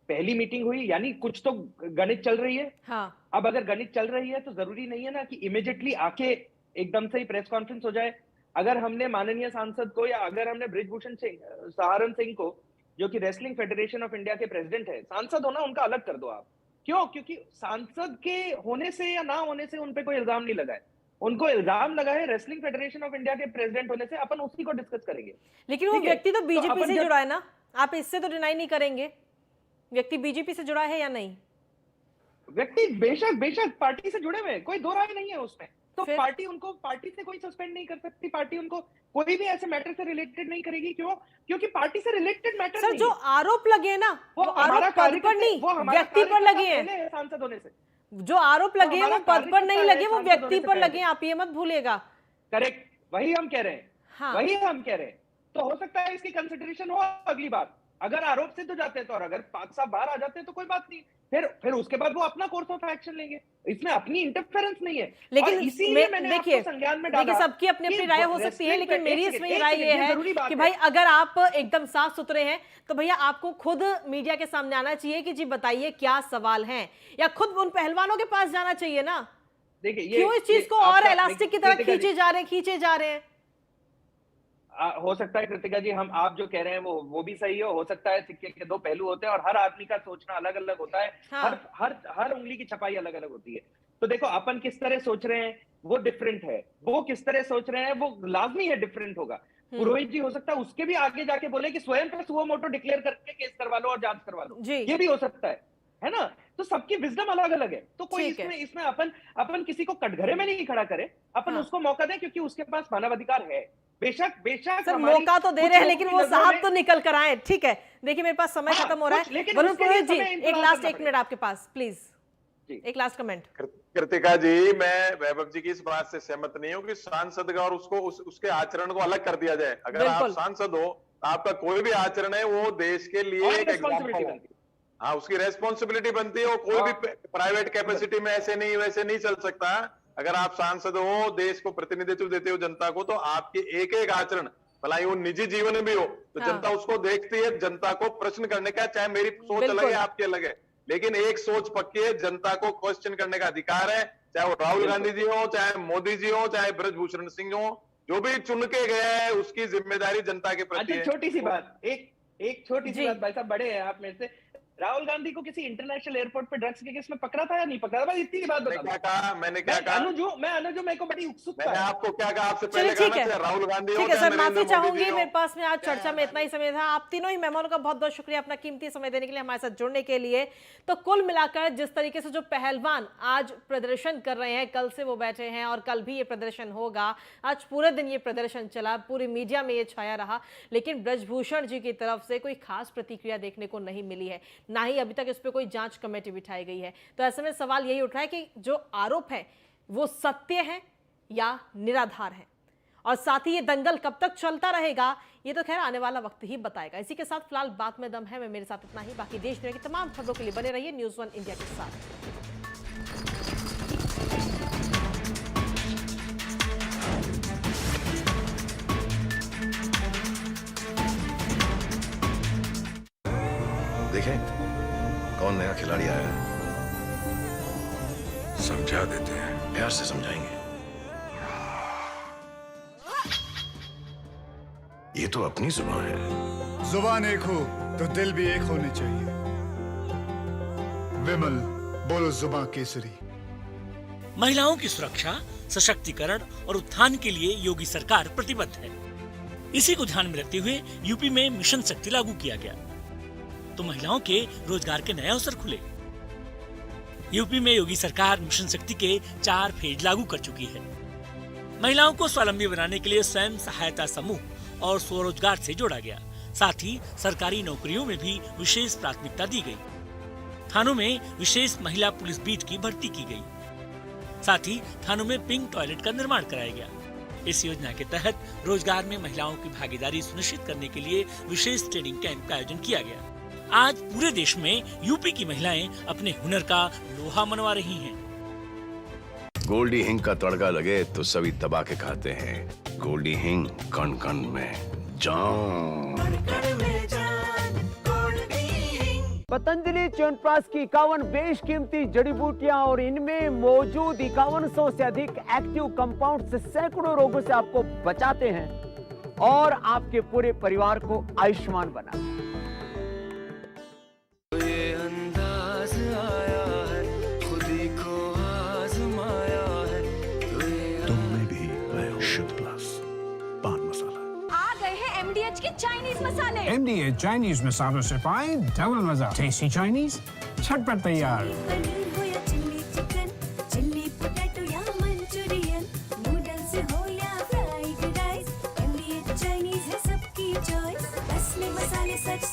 पहली मीटिंग हुई, यानी कुछ तो गणित चल रही है। हाँ। अब अगर गणित चल रही है तो जरूरी नहीं है ना कि इमीडिएटली आके एकदम से ही प्रेस कॉन्फ्रेंस हो जाए। अगर हमने माननीय सांसद को, या अगर हमने ब्रिजभूषण सहारण सिंह को, जो कि रेसलिंग फेडरेशन ऑफ इंडिया के प्रेसिडेंट है, सांसद होना उनका अलग कर दो आप। क्यों? क्योंकि सांसद के होने से या ना होने से उन पे कोई इल्जाम नहीं लगा है, उनको इल्जाम लगा है रेसलिंग फेडरेशन ऑफ इंडिया के प्रेसिडेंट होने से। अपन उसी को डिस्कस करेंगे। लेकिन वो व्यक्ति तो बीजेपी से जुड़ा है ना, आप इससे तो डिनाई नहीं करेंगे, व्यक्ति बीजेपी से जुड़ा है या नहीं? व्यक्ति बेशक पार्टी से जुड़े हुए, कोई दो राय नहीं है उसमें। तो पार्टी उनको, पार्टी से कोई सस्पेंड नहीं कर सकती, पार्टी उनको कोई भी ऐसे मैटर से रिलेटेड नहीं करेगी। क्यों? क्योंकि पार्टी से रिलेटेड मैटर सर, जो आरोप लगे ना, वो आरोप पद पर नहीं, व्यक्ति पर लगे हैं। सांसद होने से जो आरोप लगे वो पद पर नहीं लगे, वो व्यक्ति पर लगे, आप ये मत भूलिएगा। करेक्ट, वही हम कह रहे हैं। हाँ। वही हम कह रहे हैं। तो हो सकता है इसकी कंसिडरेशन हो अगली बार, अगर आरोप सिद्ध हो जाते हैं तो, और अगर 5 साल बाहर आ जाते हैं तो कोई बात नहीं, फिर उसके बाद वो अपना कोर्स ऑफ एक्शन लेंगे, इसमें अपनी इंटरफेरेंस नहीं है। लेकिन देखिए, सबकी अपनी अपनी राय हो सकती है, लेकिन मेरी इसमें राय ये है कि भाई अगर आप एकदम साफ सुथरे हैं तो भैया आपको खुद मीडिया के सामने आना चाहिए कि जी बताइए क्या सवाल है, या खुद उन पहलवानों के पास जाना चाहिए ना। देखिए क्यों इस चीज को और इलास्टिक की तरह खींचे जा रहे हैं? हो सकता है कृतिका जी, आप जो कह रहे हैं वो भी सही हो सकता है सिक्के के दो पहलू होते हैं और हर आदमी का सोचना अलग अलग होता है। हाँ। हर उंगली की छपाई अलग अलग होती है। तो देखो अपन किस तरह सोच रहे हैं वो डिफरेंट है, वो किस तरह सोच रहे हैं वो लाजमी है डिफरेंट होगा। पुरोहित जी हो सकता है उसके भी आगे जाके बोले कि स्वयं पे सुओ मोटो डिक्लेयर करके केस करवा लो और जांच करवा लो, ये भी हो सकता है ना। तो सबकी विजडम अलग अलग है। तो कोई इसमें अपन किसी को कटघरे में नहीं खड़ा करे, अपन उसको मौका दें क्योंकि उसके पास मानवाधिकार है। बेशक सर मौका तो दे रहे हैं लेकिन वो साहब तो निकल कर आए। ठीक है, देखिए मेरे पास समय खत्म हो रहा है। वरुण पुरोहित जी एक मिनट आपके पास प्लीज, एक लास्ट कमेंट। कृतिका जी, मैं वैभव जी की इस बात से सहमत नहीं हूँ कि सांसद का और उसके आचरण को अलग कर दिया जाए। अगर आप सांसद हो, आपका कोई भी आचरण है वो देश के लिए एक एग्जाम्पल है। हाँ, उसकी रेस्पॉन्सिबिलिटी बनती है। वो कोई भी प्राइवेट कैपेसिटी में ऐसे नहीं चल सकता। अगर आप सांसद हो, देश को प्रतिनिधित्व देते हो जनता को, तो आपके एक एक आचरण, भला वो निजी जीवन में भी हो, तो जनता उसको देखती है। जनता को प्रश्न करने का, चाहे मेरी सोच अलग है आपकी अलग है, लेकिन एक सोच पक्की है, जनता को क्वेश्चन करने का अधिकार है। चाहे वो राहुल गांधी जी हो, चाहे मोदी जी हो, चाहे ब्रजभूषण सिंह हो, जो भी चुन के गए हैं उसकी जिम्मेदारी जनता के प्रति है। छोटी सी बात, एक छोटी सी बात, भाई साहब बड़े हैं आप मेरे से, राहुल गांधी को किसी इंटरनेशनल एयरपोर्ट पे ड्रग्स के केस में पकड़ा था या नहीं पकड़ा था? बस इतनी बात बता। मैंने क्या कहा? अनुज मेरे को बड़ी उत्सुकता है। मैंने आपको क्या कहा? आपसे पहले कहा राहुल गांधी। ठीक है सर, माफी चाहूंगी, मेरे पास में आज चर्चा में इतना ही समय था। आप तीनों ही मेहमानों का बहुत बहुत शुक्रिया अपना कीमती समय देने के लिए, हमारे साथ जुड़ने के लिए। तो कुल मिलाकर जिस तरीके से जो पहलवान आज प्रदर्शन कर रहे हैं, कल से वो बैठे हैं और कल भी ये प्रदर्शन होगा, आज पूरे दिन ये प्रदर्शन चला, पूरी मीडिया में ये छाया रहा, लेकिन ब्रजभूषण जी की तरफ से कोई खास प्रतिक्रिया देखने को नहीं मिली है, ना ही अभी तक इस पे कोई जांच कमेटी बिठाई गई है। तो ऐसे में सवाल यही उठ रहा है कि जो आरोप है वो सत्य है या निराधार है, और साथ ही ये दंगल कब तक चलता रहेगा ये तो खैर आने वाला वक्त ही बताएगा। इसी के साथ फिलहाल बात में दम है, मैं मेरे साथ इतना ही। बाकी देश दुनिया की तमाम खबरों के लिए बने रहिए न्यूज़ 1 इंडिया के साथ। देखें कौन नया खिलाड़ी आया है, समझा देते हैं, प्यार से समझाएंगे। ये तो अपनी जुबान है। जुबान एक हो तो दिल भी एक होने चाहिए। विमल बोलो जुबान केसरी। महिलाओं की सुरक्षा, सशक्तिकरण और उत्थान के लिए योगी सरकार प्रतिबद्ध है। इसी को ध्यान में रखते हुए यूपी में मिशन शक्ति लागू किया गया, तो महिलाओं के रोजगार के नए अवसर खुले। यूपी में योगी सरकार मिशन शक्ति के 4 फेज लागू कर चुकी है। महिलाओं को स्वावलंबी बनाने के लिए स्वयं सहायता समूह और स्वरोजगार से जोड़ा गया। साथ ही सरकारी नौकरियों में भी विशेष प्राथमिकता दी गई। थानों में विशेष महिला पुलिस बीट की भर्ती की गई। साथ ही थानों में पिंक टॉयलेट का निर्माण कराया गया। इस योजना के तहत रोजगार में महिलाओं की भागीदारी सुनिश्चित करने के लिए विशेष ट्रेनिंग कैंप का आयोजन किया गया। आज पूरे देश में यूपी की महिलाएं अपने हुनर का लोहा मनवा रही हैं। गोल्डी हिंग का तड़का लगे तो सभी दबा के खाते हैं। गोल्डी हिंग कण कण में जान। पतंजलि च्यवनप्राश की 51 बेशकीमती जड़ी बूटियां और इनमें मौजूद 5100 से अधिक एक्टिव कंपाउंड से सैकड़ों रोगों से आपको बचाते हैं और आपके पूरे परिवार को आयुष्मान बनाते हैं। चाइनीज मसाले, MDH चाइनीज मसालों से पाएं डबल मजा। टेस्टी चाइनीज झटपट तैयार। पनीर हो या चिल्ली चिकन, चिल्ली पोटैटो या मंचूरियन, नूडल्स हो या फ्राइड राइस, MDH चाइनीज है सबकी चॉइस। असली मसाले सच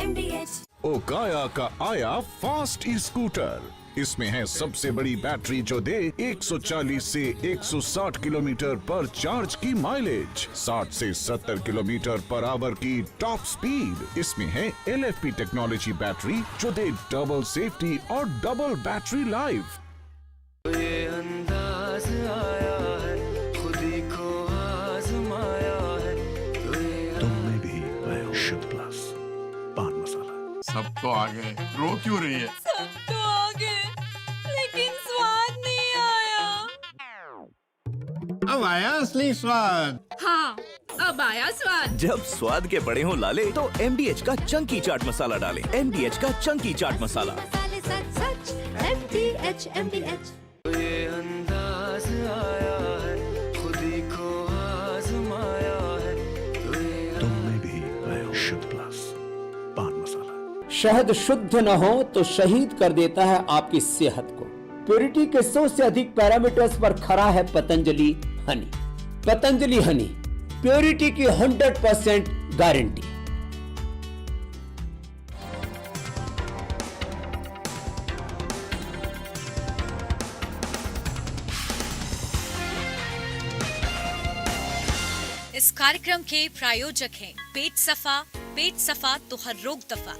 MDH। ओकाया का आया फास्ट ई स्कूटर। इसमें है सबसे बड़ी बैटरी जो दे 140 से 160 किलोमीटर पर चार्ज की माइलेज, 60 से 70 किलोमीटर पर आवर की टॉप स्पीड। इसमें है LFP टेक्नोलॉजी बैटरी जो दे डबल सेफ्टी और डबल बैटरी लाइफ। ये अंदाज आया है, खुद ही को आजमाया है, तुम में भी लाया शुद्ध प्लस पान मसाला। सब तो आ गए, रो क्यों रही है? सब तो आ गए, लेकिन स्वाद नहीं अब आया असली स्वाद। हाँ, अब आया स्वाद। जब स्वाद के बड़े हों लाले तो MDH का चंकी चाट मसाला डालें। MDH का चंकी चाट मसाला। सच सच MDH MDH। ये अंदाज आया है, खुदी को आजमाया है, तुम में भी लाओ शुद्ध प्लस पान मसाला। शहद शुद्ध न हो तो शहीद कर देता है आपकी सेहत को। प्योरिटी के 100 से अधिक पैरामीटर्स पर खरा है पतंजलि हनी। पतंजलि हनी, प्योरिटी की 100% गारंटी। इस कार्यक्रम के प्रायोजक हैं पेट सफा तो हर रोग दफा।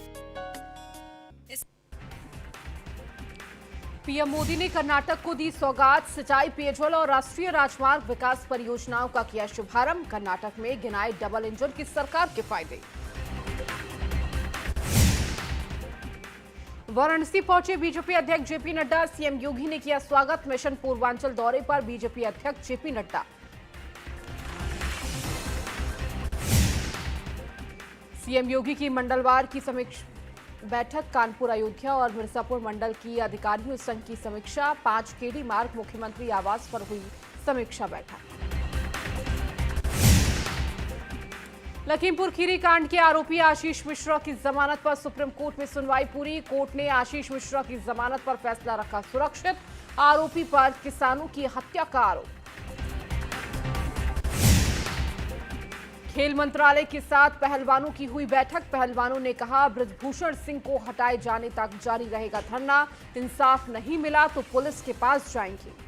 पीएम मोदी ने कर्नाटक को दी सौगात, सिंचाई, पेयजल और राष्ट्रीय राजमार्ग विकास परियोजनाओं का किया शुभारंभ। कर्नाटक में गिनाए डबल इंजन की सरकार के फायदे। वाराणसी पहुंचे बीजेपी अध्यक्ष जेपी नड्डा, सीएम योगी ने किया स्वागत। मिशन पूर्वांचल दौरे पर बीजेपी अध्यक्ष जेपी नड्डा। सीएम योगी की मंडलवार की समीक्षा बैठक, कानपुर, अयोध्या और मिर्जापुर मंडल की अधिकारियों संघ की समीक्षा। 5 केडी मार्ग मुख्यमंत्री आवास पर हुई समीक्षा बैठक। लखीमपुर खीरी कांड के आरोपी आशीष मिश्रा की जमानत पर सुप्रीम कोर्ट में सुनवाई पूरी। कोर्ट ने आशीष मिश्रा की जमानत पर फैसला रखा सुरक्षित। आरोपी पर किसानों की हत्या का आरोप। खेल मंत्रालय के साथ पहलवानों की हुई बैठक। पहलवानों ने कहा बृजभूषण सिंह को हटाए जाने तक जारी रहेगा धरना। इंसाफ नहीं मिला तो पुलिस के पास जाएंगे।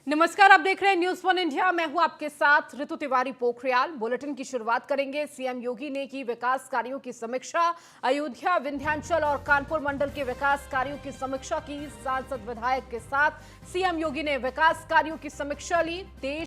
नमस्कार, आप देख रहे हैं न्यूज़ 1 इंडिया। मैं हूं आपके साथ ऋतु तिवारी पोखरियाल। बुलेटिन की शुरुआत करेंगे। सीएम योगी ने की विकास कार्यों की समीक्षा। अयोध्या, विंध्याचल और कानपुर मंडल के विकास कार्यों की समीक्षा की। सांसद विधायक के साथ सीएम योगी ने विकास कार्यों की समीक्षा ली। देश